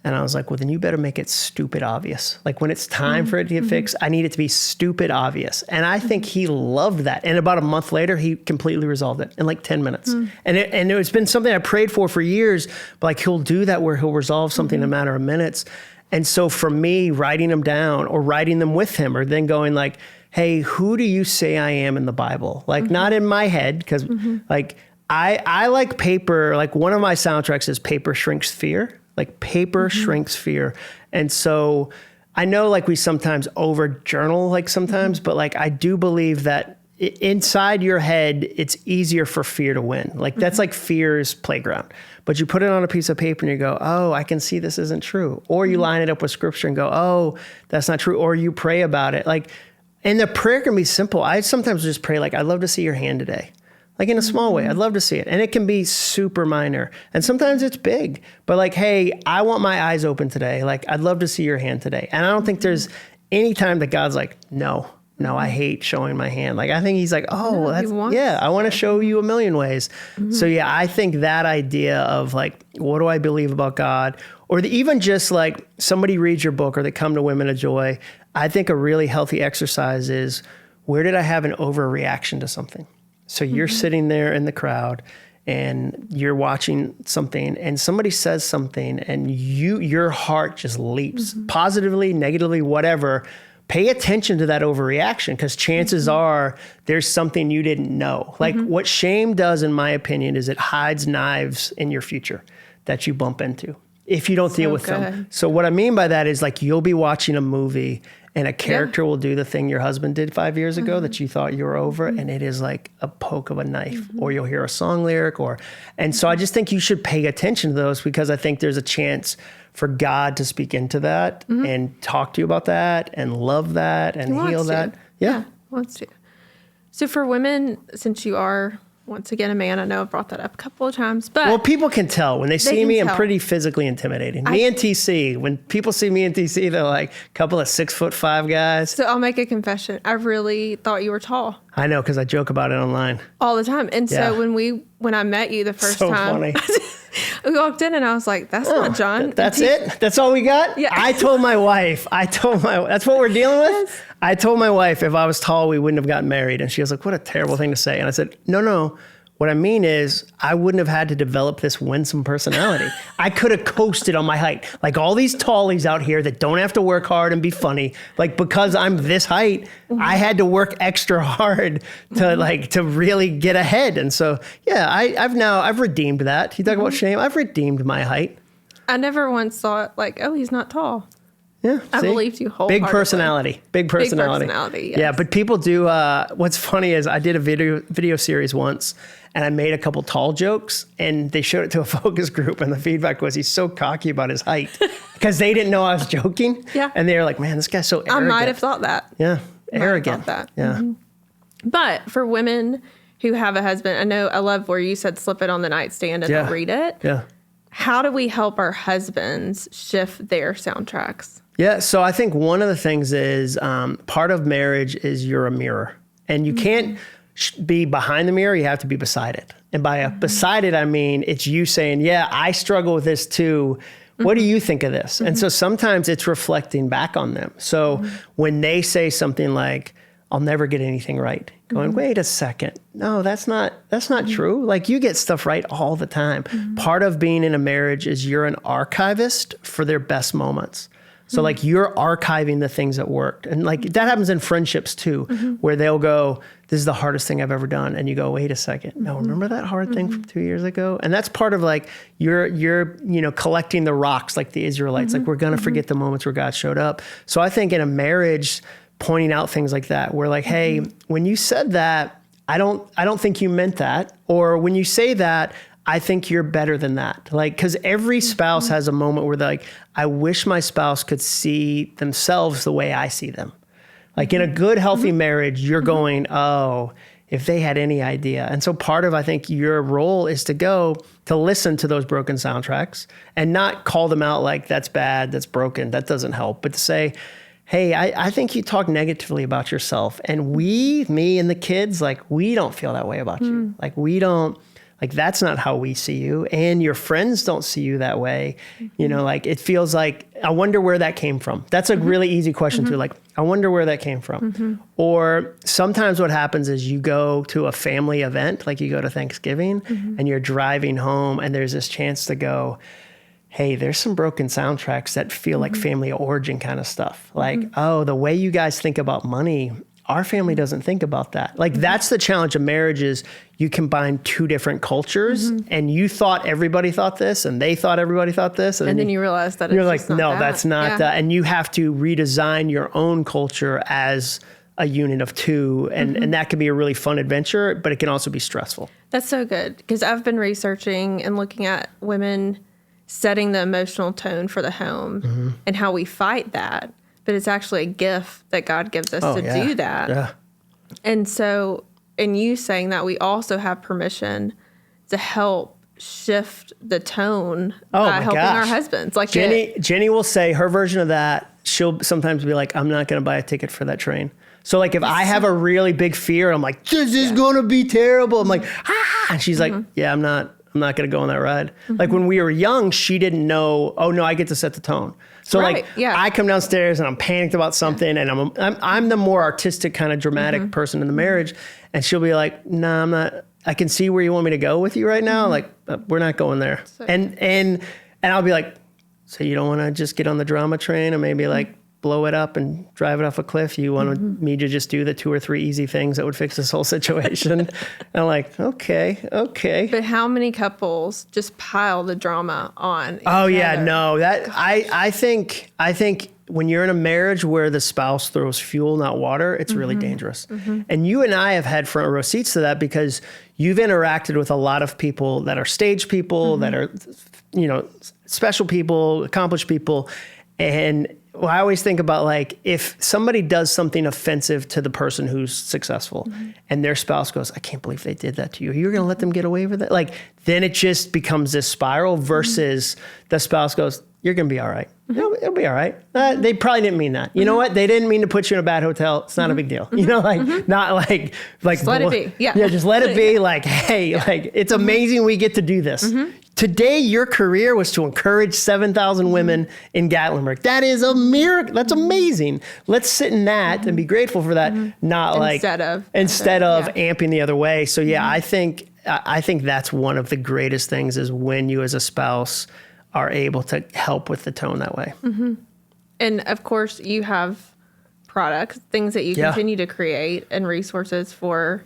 Speaker 1: And I was like, well, then you better make it stupid obvious. Like when it's time for it to get fixed, I need it to be stupid obvious. And I think he loved that. And about a month later, he completely resolved it in like 10 minutes. And it's been something I prayed for years, but like he'll do that where he'll resolve something in a matter of minutes. And so for me, writing them down or writing them with him or then going like, hey, who do you say I am in the Bible? Like not in my head, because like I like paper. Like one of my soundtracks is Paper Shrinks Fear. Like paper shrinks fear. And so I know like we sometimes over journal like sometimes, but like I do believe that inside your head, it's easier for fear to win. Like that's like fear's playground. But you put it on a piece of paper and you go, oh, I can see this isn't true. Or you line it up with scripture and go, oh, that's not true. Or you pray about it. Like, and the prayer can be simple. I sometimes just pray like, I'd love to see your hand today. Like in a small way, I'd love to see it. And it can be super minor. And sometimes it's big, but like, hey, I want my eyes open today. Like, I'd love to see your hand today. And I don't think there's any time that God's like, no, I hate showing my hand. Like, I think he's like, oh, I want to show you a million ways. So yeah, I think that idea of like, what do I believe about God? Or even just like somebody reads your book or they come to Women of Joy. I think a really healthy exercise is, where did I have an overreaction to something? So you're sitting there in the crowd and you're watching something and somebody says something and your heart just leaps positively, negatively, whatever. Pay attention to that overreaction because chances are there's something you didn't know. Like what shame does, in my opinion, is it hides knives in your future that you bump into if you don't deal with them. So what I mean by that is like you'll be watching a movie and a character will do the thing your husband did 5 years ago that you thought you were over, and it is like a poke of a knife, or you'll hear a song lyric, and so I just think you should pay attention to those because I think there's a chance for God to speak into that and talk to you about that and love that and heal that. Yeah.
Speaker 3: Let's do. So for women, since you are once again a man, I know I've brought that up a couple of times, but
Speaker 1: Well, people can tell when they see
Speaker 3: can
Speaker 1: me. I'm
Speaker 3: tell.
Speaker 1: pretty physically intimidating. Me and TC. When people see me and TC, they're like a couple of 6'5" guys.
Speaker 3: so I'll make a confession. I really thought you were tall
Speaker 1: I know because I joke about it online.
Speaker 3: all the time. And
Speaker 1: Yeah.
Speaker 3: so when I met you the first
Speaker 1: So
Speaker 3: time,
Speaker 1: funny.
Speaker 3: we walked in and I was like, that's not John.
Speaker 1: That's it. That's all we got.
Speaker 3: Yeah.
Speaker 1: I told my wife. That's what we're dealing with. I told my wife if I was tall, we wouldn't have gotten married, and she was like, "What a terrible thing to say." And I said, "No. What I mean is, I wouldn't have had to develop this winsome personality. I could have coasted on my height. Like all these tallies out here that don't have to work hard and be funny. Like because I'm this height, I had to work extra hard to really get ahead. And so, yeah, I've redeemed that. You talk about shame. I've redeemed my height.
Speaker 3: I never once thought like, oh, he's not tall.
Speaker 1: Yeah,
Speaker 3: I
Speaker 1: see?
Speaker 3: believed you wholeheartedly.
Speaker 1: Big personality.
Speaker 3: Yes.
Speaker 1: Yeah, but people do. What's funny is I did a video series once, and I made a couple tall jokes, and they showed it to a focus group, and the feedback was he's so cocky about his height because they didn't know I was joking.
Speaker 3: Yeah.
Speaker 1: And they were like, "Man, this guy's so arrogant."
Speaker 3: I might have thought that.
Speaker 1: Yeah,
Speaker 3: Might have
Speaker 1: arrogant.
Speaker 3: thought that.
Speaker 1: Yeah.
Speaker 3: But for women who have a husband, I love where you said slip it on the nightstand and
Speaker 1: Yeah.
Speaker 3: they'll read it.
Speaker 1: Yeah.
Speaker 3: How do we help our husbands shift their soundtracks?
Speaker 1: Yeah, so I think one of the things is part of marriage is you're a mirror, and you can't be behind the mirror. You have to be beside it. And by beside it, I mean it's you saying, "Yeah, I struggle with this too. What do you think of this?" And so sometimes it's reflecting back on them. So when they say something like, "I'll never get anything right," going, "Wait a second, no, that's not true. Like you get stuff right all the time." Part of being in a marriage is you're an archivist for their best moments. So like you're archiving the things that worked. And like that happens in friendships too, where they'll go, "This is the hardest thing I've ever done." And you go, "Wait a second. No, remember that hard thing from 2 years ago?" And that's part of like you're collecting the rocks like the Israelites. Like we're going to forget the moments where God showed up. So I think in a marriage, pointing out things like that, we're like, "Hey, when you said that, I don't think you meant that." Or when you say that, I think you're better than that. Like, because every spouse has a moment where they're like, "I wish my spouse could see themselves the way I see them." Like in a good, healthy marriage, you're going, "Oh, if they had any idea." And so part of, I think, your role is to listen to those broken soundtracks and not call them out like that's bad, that's broken, that doesn't help, but to say, "Hey, I think you talk negatively about yourself. And me and the kids, like, we don't feel that way about you. Like, we don't, like, that's not how we see you. And your friends don't see you that way." Like, it feels like, I wonder where that came from. That's a really easy question too. Like, I wonder where that came from. Or sometimes what happens is you go to a family event, like you go to Thanksgiving and you're driving home and there's this chance to go, "Hey, there's some broken soundtracks that feel like family origin kind of stuff. Like, oh, the way you guys think about money, our family doesn't think about that." Like that's the challenge of marriage is you combine two different cultures and you thought everybody thought this and they thought everybody thought this.
Speaker 3: And then you realize that
Speaker 1: you're
Speaker 3: it's
Speaker 1: like,
Speaker 3: just not
Speaker 1: "No,
Speaker 3: that."
Speaker 1: that's not that." And you have to redesign your own culture as a unit of two. And that can be a really fun adventure, but it can also be stressful.
Speaker 3: That's so good because I've been researching and looking at women setting the emotional tone for the home and how we fight that. But it's actually a gift that God gives us to do that.
Speaker 1: Yeah.
Speaker 3: And so, in you saying that, we also have permission to help shift the tone by helping our husbands. Like
Speaker 1: Jenny will say her version of that. She'll sometimes be like, "I'm not going to buy a ticket for that train." So like if I have a really big fear, I'm like, "This is going to be terrible." I'm like, "Ah," and she's like, "Yeah, I'm not going to go on that ride." Like when we were young, she didn't know, "Oh no, I get to set the tone." So
Speaker 3: Right, yeah.
Speaker 1: I come downstairs and I'm panicked about something and I'm the more artistic kind of dramatic person in the marriage. And she'll be like, "No, I'm not, I can see where you want me to go with you right now. Like we're not going there." And I'll be like, "So you don't want to just get on the drama train and maybe like blow it up and drive it off a cliff? You want me to just do the 2 or 3 easy things that would fix this whole situation?" And I'm like, okay.
Speaker 3: But how many couples just pile the drama on?
Speaker 1: Oh
Speaker 3: each
Speaker 1: yeah,
Speaker 3: other?
Speaker 1: no, that I think when you're in a marriage where the spouse throws fuel, not water, it's really dangerous. And you and I have had front row seats to that because you've interacted with a lot of people that are stage people, that are, special people, accomplished people. And well, I always think about like, if somebody does something offensive to the person who's successful and their spouse goes, I can't believe they did that to you. You're going to let them get away with it? Like, then it just becomes this spiral versus the spouse goes, you're going to be all right. It'll be all right. They probably didn't mean that. You know what? They didn't mean to put you in a bad hotel. It's not a big deal. You know, like, not like,
Speaker 3: just let it be. Yeah.
Speaker 1: Yeah. Just let it be. Like, hey, like, it's amazing we get to do this. Today, your career was to encourage 7,000 women in Gatlinburg. That is a miracle. That's amazing. Let's sit in that and be grateful for that. Not like instead of amping the other way. So yeah, I think that's one of the greatest things is when you as a spouse are able to help with the tone that way.
Speaker 3: And of course, you have products, things that you continue to create, and resources for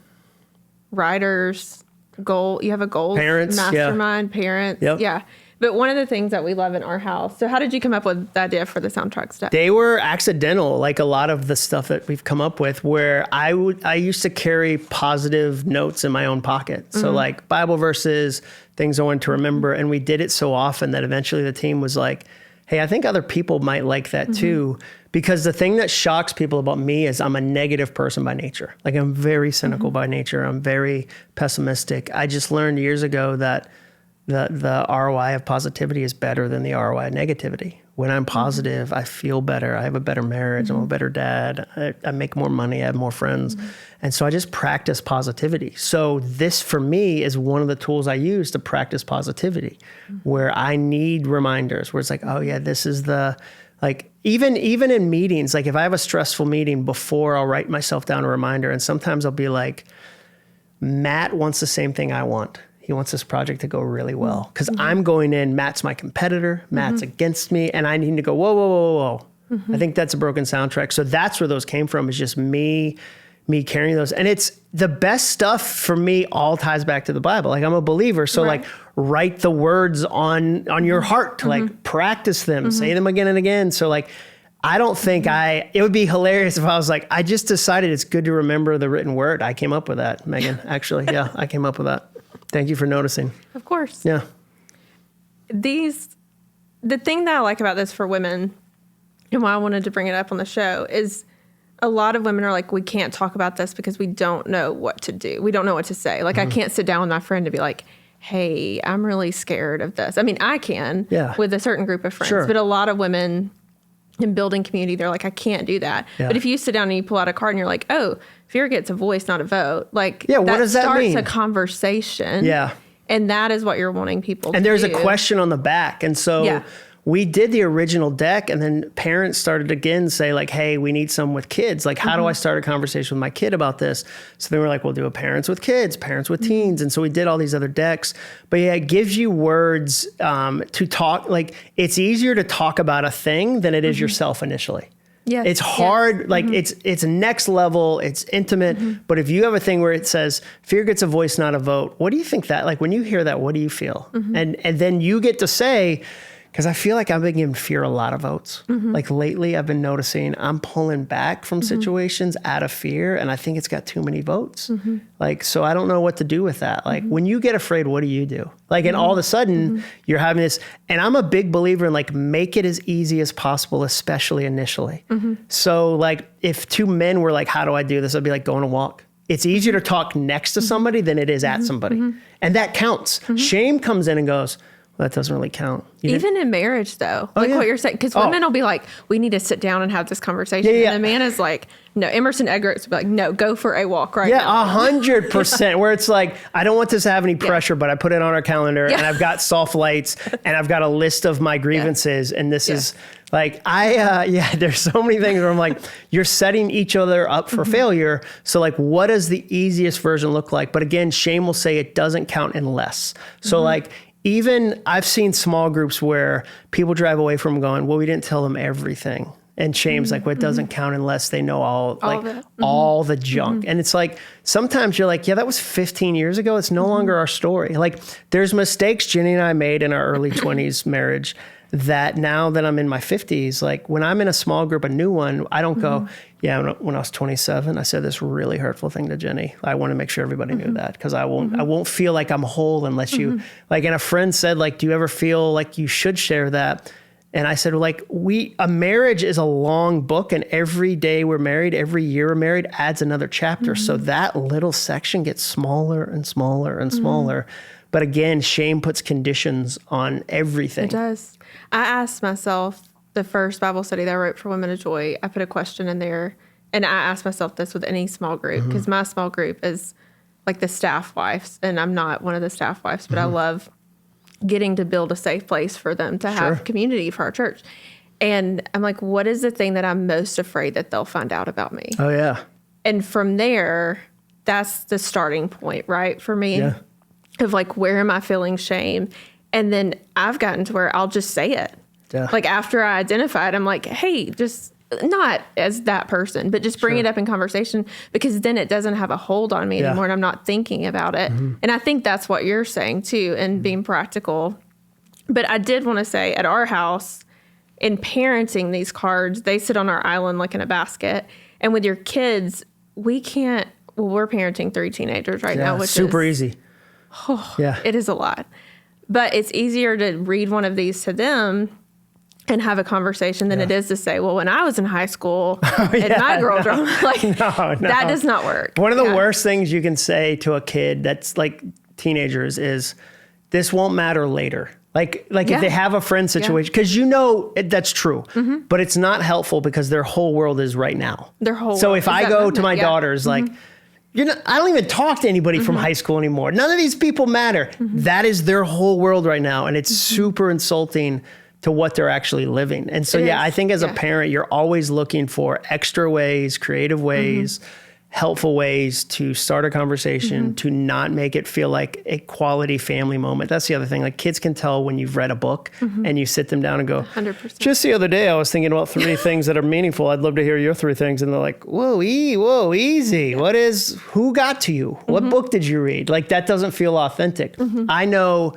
Speaker 3: writers. You have a goal
Speaker 1: parents,
Speaker 3: mastermind, parents. Yeah. But one of the things that we love in our house. So how did you come up with the idea for the soundtrack stuff?
Speaker 1: They were accidental, like a lot of the stuff that we've come up with, where I used to carry positive notes in my own pocket. So like Bible verses, things I wanted to remember. And we did it so often that eventually the team was like, hey, I think other people might like that too. Because the thing that shocks people about me is I'm a negative person by nature. Like, I'm very cynical by nature. I'm very pessimistic. I just learned years ago that the ROI of positivity is better than the ROI of negativity. When I'm positive, I feel better. I have a better marriage. I'm a better dad. I make more money. I have more friends. And so I just practice positivity. So this, for me, is one of the tools I use to practice positivity, where I need reminders, where it's like, oh yeah, this is the, like, even in meetings, like if I have a stressful meeting before, I'll write myself down a reminder. And sometimes I'll be like, Matt wants the same thing I want. He wants this project to go really well. Because I'm going in, Matt's my competitor, Matt's against me, and I need to go, whoa, whoa, whoa, whoa. I think that's a broken soundtrack. So that's where those came from, is just me carrying those. And it's the best stuff for me, all ties back to the Bible. Like, I'm a believer. So like, write the words on your heart to like practice them, say them again and again. So like, I don't think it would be hilarious if I was like, I just decided it's good to remember the written word. I came up with that, Megan, actually. Yeah, I came up with that. Thank you for noticing.
Speaker 3: Of course.
Speaker 1: Yeah.
Speaker 3: The thing that I like about this for women, and why I wanted to bring it up on the show, is a lot of women are like, we can't talk about this because we don't know what to do. We don't know what to say. Like, I can't sit down with my friend and be like, hey, I'm really scared of this. I mean, I can with a certain group of friends, but a lot of women in building community, they're like, I can't do that. Yeah. But if you sit down and you pull out a card and you're like, oh, fear gets a voice, not a vote. Like,
Speaker 1: what does that mean?
Speaker 3: Starts a conversation.
Speaker 1: Yeah.
Speaker 3: And that is what you're wanting people to do.
Speaker 1: And there's a question on the back. And so we did the original deck, and then parents started again say like, hey, we need some with kids. Like, how do I start a conversation with my kid about this? So then we're like, we'll do a parents with kids, parents with teens. And so we did all these other decks. But yeah, it gives you words to talk. Like, it's easier to talk about a thing than it is yourself initially. Yeah, it's hard. Like, it's next level. It's intimate. But if you have a thing where it says fear gets a voice, not a vote, what do you think that, like, when you hear that, what do you feel? And then you get to say, because I feel like I've been giving fear a lot of votes. Like, lately I've been noticing I'm pulling back from situations out of fear, and I think it's got too many votes. Like, so I don't know what to do with that. Like, when you get afraid, what do you do? Like, and all of a sudden you're having this, and I'm a big believer in like, make it as easy as possible, especially initially. So like, if two men were like, how do I do this? I'd be like, go on a walk. It's easier to talk next to somebody than it is at somebody. And that counts. Shame comes in and goes, well, that doesn't really count.
Speaker 3: Even in marriage, though, like what you're saying, because women will be like, we need to sit down and have this conversation. And the man is like, no, Emerson Eggerichs would be like, no, go for a walk right now.
Speaker 1: 100%. Where it's like, I don't want this to have any pressure, but I put it on our calendar and I've got soft lights and I've got a list of my grievances. And this is like, there's so many things where I'm like, you're setting each other up for failure. So like, what does the easiest version look like? But again, shame will say it doesn't count unless. So like, even I've seen small groups where people drive away from going, well, we didn't tell them everything. And shame's like, well, it doesn't count unless they know all the junk. And it's like, sometimes you're like, yeah, that was 15 years ago. It's no longer our story. Like, there's mistakes Jenny and I made in our early 20s marriage that now that I'm in my 50s, like when I'm in a small group, a new one, I don't go, when I was 27, I said this really hurtful thing to Jenny. I want to make sure everybody knew that, because I won't feel like I'm whole unless you, like, and a friend said, like, do you ever feel like you should share that? And I said, well, like a marriage is a long book, and every day we're married, every year we're married adds another chapter. So that little section gets smaller and smaller and smaller. But again, shame puts conditions on everything.
Speaker 3: It does. I asked myself, the first Bible study that I wrote for Women of Joy, I put a question in there, and I asked myself this with any small group, because my small group is like the staff wives, and I'm not one of the staff wives, but I love getting to build a safe place for them to have community for our church. And I'm like, what is the thing that I'm most afraid that they'll find out about me?
Speaker 1: Oh, yeah.
Speaker 3: And from there, that's the starting point, right? For me, of like, where am I feeling shame? And then I've gotten to where I'll just say it. Yeah. Like after I identify it, I'm like, hey, just not as that person, but just bring it up in conversation, because then it doesn't have a hold on me anymore, and I'm not thinking about it. And I think that's what you're saying too, and being practical. But I did want to say, at our house, in parenting, these cards, they sit on our island like in a basket. And with your kids, we can't, well, we're parenting 3 teenagers right now, which
Speaker 1: super
Speaker 3: is
Speaker 1: easy.
Speaker 3: It is a lot. But it's easier to read one of these to them and have a conversation than it is to say, well, when I was in high school and my girl drama, like that does not work.
Speaker 1: One of the worst things you can say to a kid that's like teenagers is, this won't matter later. Like if they have a friend situation, because that's true, but it's not helpful because their whole world is right now. So if I go to my daughters, like, I don't even talk to anybody from high school anymore. None of these people matter. That is their whole world right now. And it's super insulting to what they're actually living. And so, I think as a parent, you're always looking for extra ways, creative ways, helpful ways to start a conversation, to not make it feel like a quality family moment. That's the other thing. Like, kids can tell when you've read a book and you sit them down and go,
Speaker 3: 100%.
Speaker 1: Just the other day, I was thinking about 3 things that are meaningful. I'd love to hear your 3 things. And they're like, whoa, easy. Who got to you? What book did you read? Like, that doesn't feel authentic. I know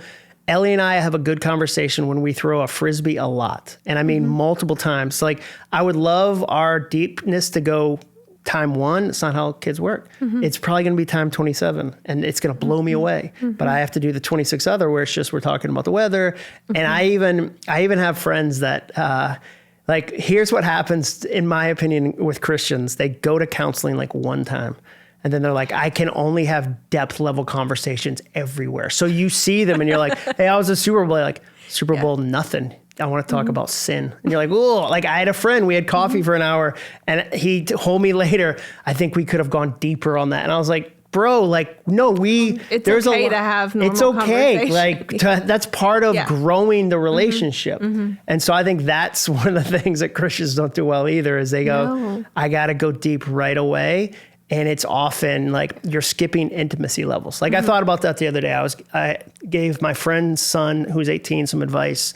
Speaker 1: Ellie and I have a good conversation when we throw a Frisbee a lot. And I mean, multiple times. Like, I would love our deepness to go time 1. It's not how kids work. It's probably going to be time 27, and it's going to blow me away. But I have to do the 26 other where it's just, we're talking about the weather. And I even have friends that, like, here's what happens, in my opinion, with Christians. They go to counseling like 1 time. And then they're like, I can only have depth level conversations everywhere. So you see them and you're like, hey, I was a Super Bowl. Like, Super Bowl, nothing. I want to talk about sin. And you're like, oh, like, I had a friend, we had coffee for an hour, and he told me later, I think we could have gone deeper on that. And I was like, bro, like, no,
Speaker 3: it's okay to have normal conversation.
Speaker 1: Like, that's part of growing the relationship. And so I think that's one of the things that Christians don't do well either, is they go, I got to go deep right away. And it's often like you're skipping intimacy levels. Like, I thought about that the other day. I gave my friend's son, who's 18, some advice,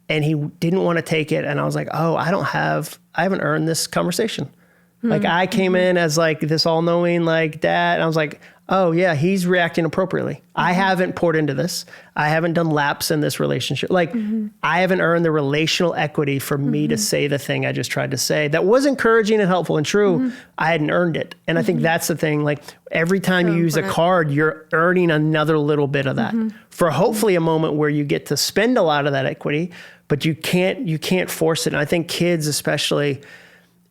Speaker 1: and he didn't want to take it. And I was like, oh, I haven't earned this conversation. Like, I came in as like this all-knowing like dad, and I was like, oh yeah, he's reacting appropriately. I haven't poured into this. I haven't done laps in this relationship. Like, I haven't earned the relational equity for me to say the thing I just tried to say that was encouraging and helpful and true. I hadn't earned it. And I think that's the thing. Like, every time you use a card, you're earning another little bit of that for hopefully a moment where you get to spend a lot of that equity, but you can't force it. And I think kids, especially,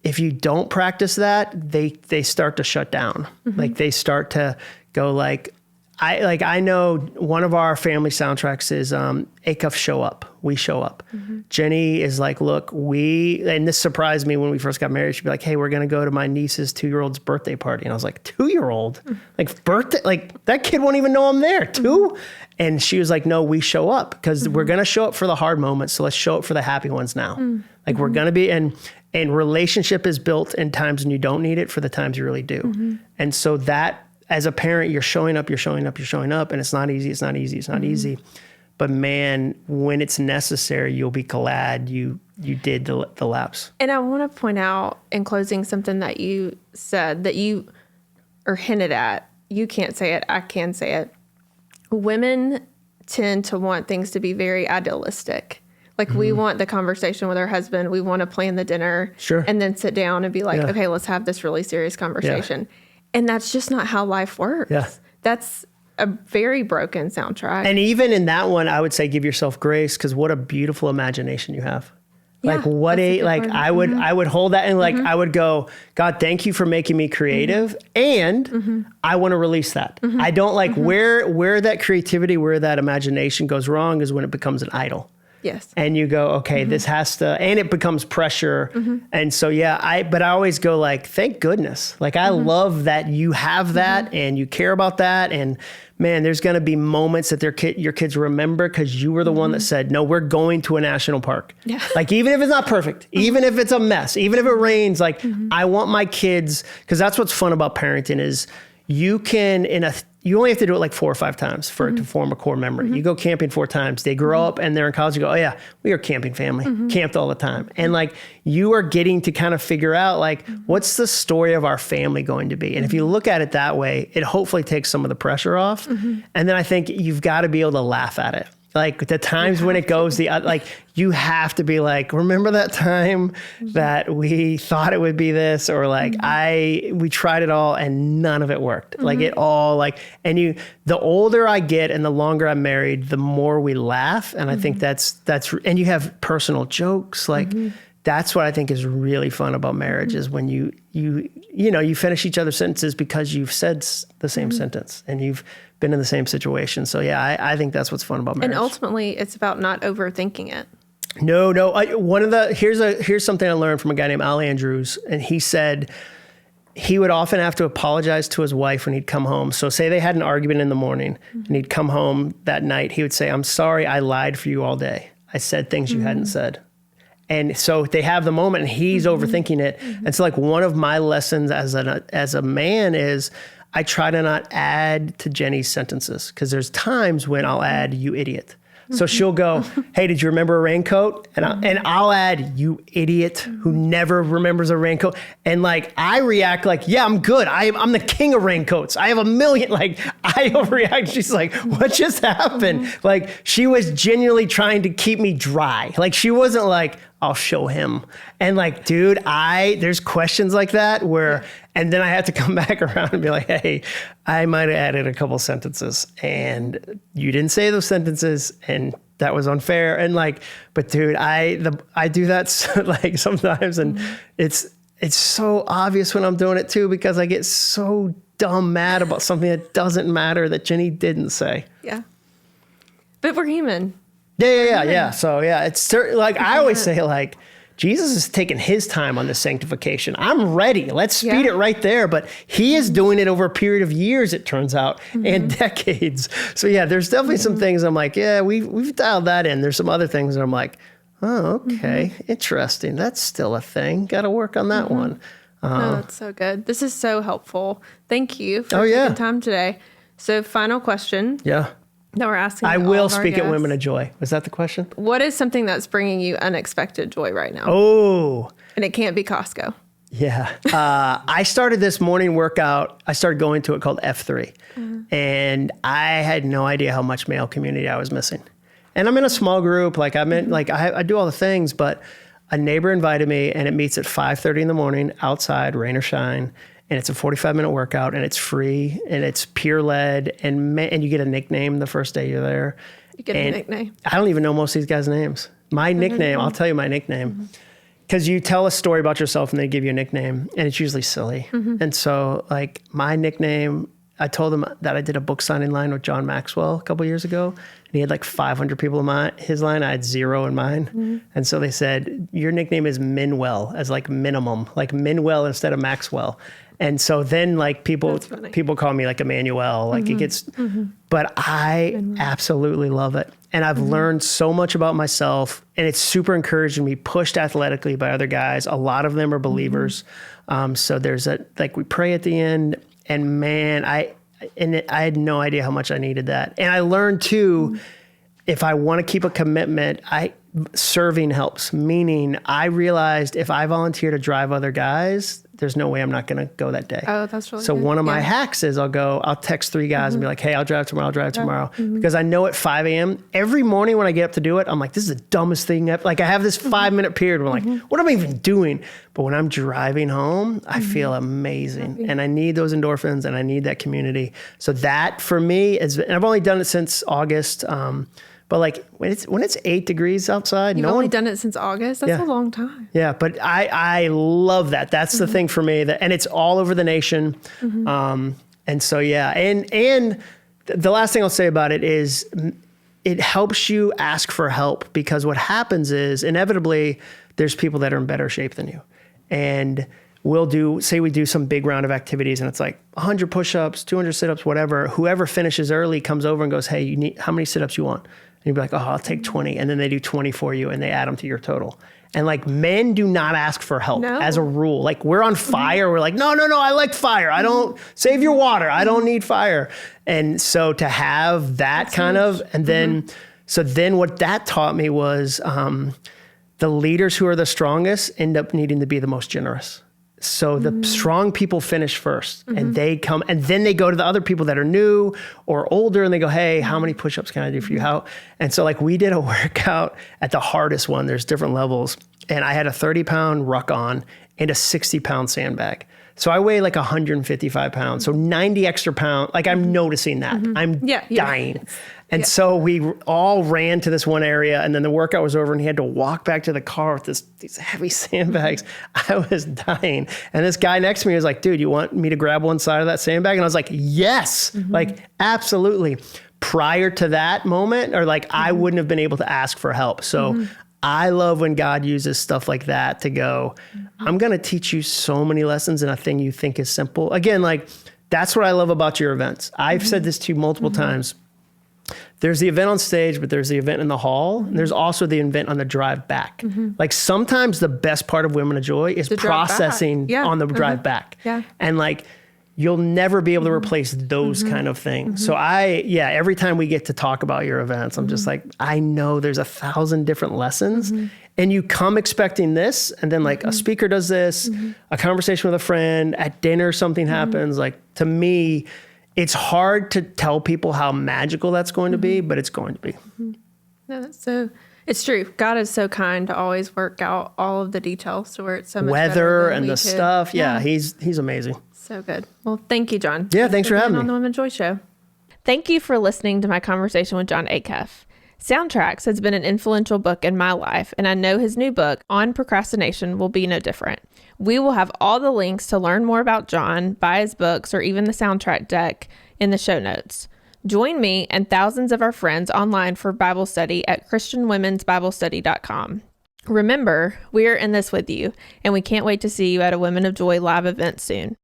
Speaker 1: if you don't practice that, they start to shut down. Like, they start to go like, I know one of our family soundtracks is Acuff Show Up. We show up. Jenny is like, look, and this surprised me when we first got married. She'd be like, hey, we're going to go to my niece's 2-year-old's birthday party. And I was like, 2-year-old? Like, birthday? Like, that kid won't even know I'm there. 2? And she was like, no, we show up because we're going to show up for the hard moments. So let's show up for the happy ones now. Like, we're going to be, and relationship is built in times when you don't need it for the times you really do. And so that, as a parent, you're showing up, and it's not easy. But man, when it's necessary, you'll be glad you did the laps.
Speaker 3: And I want to point out in closing something that you said that you, or hinted at. You can't say it, I can say it. Women tend to want things to be very idealistic. Like, we want the conversation with our husband. We want to plan the dinner and then sit down and be like, okay, let's have this really serious conversation. And that's just not how life works. That's a very broken soundtrack.
Speaker 1: And even in that one, I would say give yourself grace, because what a beautiful imagination you have.
Speaker 3: Yeah,
Speaker 1: Like what
Speaker 3: that's a
Speaker 1: a,
Speaker 3: good
Speaker 1: like
Speaker 3: word.
Speaker 1: I would hold that and like, I would go, God, thank you for making me creative. And I want to release that. I don't like where that creativity, where that imagination goes wrong is when it becomes an idol.
Speaker 3: Yes.
Speaker 1: And you go, okay, this has to, and it becomes pressure. And so, but I always go like, thank goodness. Like, I love that you have that and you care about that. And man, there's going to be moments that your kids remember because you were the one that said, no, we're going to a national park.
Speaker 3: Yeah.
Speaker 1: Like, even if it's not perfect, even if it's a mess, even if it rains, like I want my kids, because that's what's fun about parenting is you can, you only have to do it like 4 or 5 times for it to form a core memory. You go camping 4 times, they grow up and they're in college, you go, oh yeah, we are a camping family, camped all the time. And like, you are getting to kind of figure out like, what's the story of our family going to be? And if you look at it that way, it hopefully takes some of the pressure off. And then I think you've got to be able to laugh at it. Like the times when it goes like you have to be like, remember that time that we thought it would be this, or like we tried it all and none of it worked. Like it all like, and the older I get and the longer I'm married, the more we laugh. And I think that's, and you have personal jokes. Like that's what I think is really fun about marriage is when you finish each other's sentences because you've said the same sentence and you've been in the same situation. So yeah, I think that's what's fun about marriage.
Speaker 3: And ultimately, it's about not overthinking it.
Speaker 1: No. Here's something I learned from a guy named Al Andrews, and he said he would often have to apologize to his wife when he'd come home. So say they had an argument in the morning, and he'd come home that night. He would say, "I'm sorry, I lied for you all day. I said things you hadn't said." And so they have the moment, and he's overthinking it. And so like one of my lessons as a man is I try to not add to Jenny's sentences because there's times when I'll add, "you idiot." So she'll go, "Hey, did you remember a raincoat?" And I'll add, "You idiot who never remembers a raincoat." And like, I react like, "Yeah, I'm good. I'm the king of raincoats. I have 1 million." Like I overreact. She's like, "What just happened?" Like she was genuinely trying to keep me dry. Like she wasn't like, "I'll show him." And like, dude, there's questions like that where, and then I have to come back around and be like, "Hey, I might have added a couple sentences and you didn't say those sentences and that was unfair." And like, but dude, I do that like sometimes and it's so obvious when I'm doing it too, because I get so dumb mad about something that doesn't matter that Jenny didn't say.
Speaker 3: Yeah. But we're human.
Speaker 1: Yeah. So yeah, it's like, I always say like, Jesus is taking his time on the sanctification. I'm ready. Let's speed it right there. But he is doing it over a period of years, it turns out, and decades. So yeah, there's definitely some things I'm like, yeah, we've dialed that in. There's some other things that I'm like, oh, okay, interesting. That's still a thing. Got to work on that one.
Speaker 3: Oh, that's so good. This is so helpful. Thank you for taking time today. So final question.
Speaker 1: Yeah.
Speaker 3: That we're asking.
Speaker 1: I
Speaker 3: all
Speaker 1: will
Speaker 3: of our
Speaker 1: speak at
Speaker 3: guests.
Speaker 1: Women of Joy. Was that the question?
Speaker 3: What is something that's bringing you unexpected joy right now?
Speaker 1: Oh.
Speaker 3: And it can't be Costco.
Speaker 1: Yeah. I started this morning workout. I started going to it called F3. And I had no idea how much male community I was missing. And I'm in a small group. Like I'm in, like I do all the things, but a neighbor invited me and it meets at 5:30 in the morning outside, rain or shine. And it's a 45-minute workout and it's free and it's peer led and you get a nickname the first day you're there.
Speaker 3: You get a nickname.
Speaker 1: I don't even know most of these guys' names. My nickname, I'll tell you my nickname. Because you tell a story about yourself and they give you a nickname and it's usually silly. And so like my nickname, I told them that I did a book signing line with John Maxwell a couple years ago. And he had like 500 people in his line. I had 0 in mine. And so they said, your nickname is Minwell, as like minimum, like Minwell instead of Maxwell. And so then like people call me like Emmanuel, like it gets, but I absolutely love it. And I've learned so much about myself and it's super encouraging me, pushed athletically by other guys. A lot of them are believers. So there's like we pray at the end and man, I had no idea how much I needed that. And I learned too, if I want to keep a commitment, serving helps. Meaning I realized if I volunteer to drive other guys, there's no way I'm not going to go that day.
Speaker 3: Oh, that's really
Speaker 1: So
Speaker 3: good.
Speaker 1: one of my hacks is I'll text 3 guys and be like, hey, I'll drive tomorrow. Because I know at 5 a.m., every morning when I get up to do it, I'm like, this is the dumbest thing ever. Like I have this 5-minute period where I'm like, what am I even doing? But when I'm driving home, I feel amazing. And I need those endorphins and I need that community. So that for me is, and I've only done it since August, But like when it's 8 degrees outside,
Speaker 3: You've only done it since August. That's a long time.
Speaker 1: Yeah, but I love that. That's the thing for me. And it's all over the nation. And so and the last thing I'll say about it is it helps you ask for help, because what happens is inevitably there's people that are in better shape than you, and we do some big round of activities and it's like 100 push-ups, 200 sit-ups, whatever. Whoever finishes early comes over and goes, hey, how many sit-ups you want? And you'd be like, oh, I'll take 20. And then they do 20 for you and they add them to your total. And like men do not ask for help as a rule. Like we're on fire. We're like, no, I like fire. I don't save your water. I don't need fire. And so to have that kind of, and then, so then what that taught me was the leaders who are the strongest end up needing to be the most generous. So the strong people finish first and they come, and then they go to the other people that are new or older and they go, hey, how many push-ups can I do for you? And so like we did a workout at the hardest one. There's different levels. And I had a 30-pound ruck on and a 60-pound sandbag. So I weigh like 155 pounds. So 90 extra pounds. Like I'm noticing that. I'm dying. And so we all ran to this one area, and then the workout was over and he had to walk back to the car with these heavy sandbags. I was dying. And this guy next to me was like, dude, you want me to grab one side of that sandbag? And I was like, yes, like absolutely. Prior to that moment, or like I wouldn't have been able to ask for help. So I love when God uses stuff like that to go, I'm going to teach you so many lessons in a thing you think is simple. Again, like that's what I love about your events. I've said this to you multiple times. There's the event on stage, but there's the event in the hall. And there's also the event on the drive back. Like sometimes the best part of Women of Joy is processing on the drive back. And like, you'll never be able to replace those kind of things. So every time we get to talk about your events, I'm just like, I know there's 1,000 different lessons and you come expecting this. And then like a speaker does this, a conversation with a friend, at dinner, something happens. Like to me, it's hard to tell people how magical that's going to be, but it's going to be.
Speaker 3: No, so it's true. God is so kind to always work out all of the details to where it's so much
Speaker 1: weather
Speaker 3: better than
Speaker 1: and the stuff. Yeah, he's amazing.
Speaker 3: So good. Well, thank you, Jon.
Speaker 1: Yeah, thanks for having me
Speaker 3: on the Women of Joy Show. Thank you for listening to my conversation with Jon Acuff. Soundtracks has been an influential book in my life, and I know his new book on procrastination will be no different. We will have all the links to learn more about Jon, buy his books, or even the soundtrack deck in the show notes. Join me and thousands of our friends online for Bible study at christianwomensbiblestudy.com. Remember, we are in this with you, and we can't wait to see you at a Women of Joy live event soon.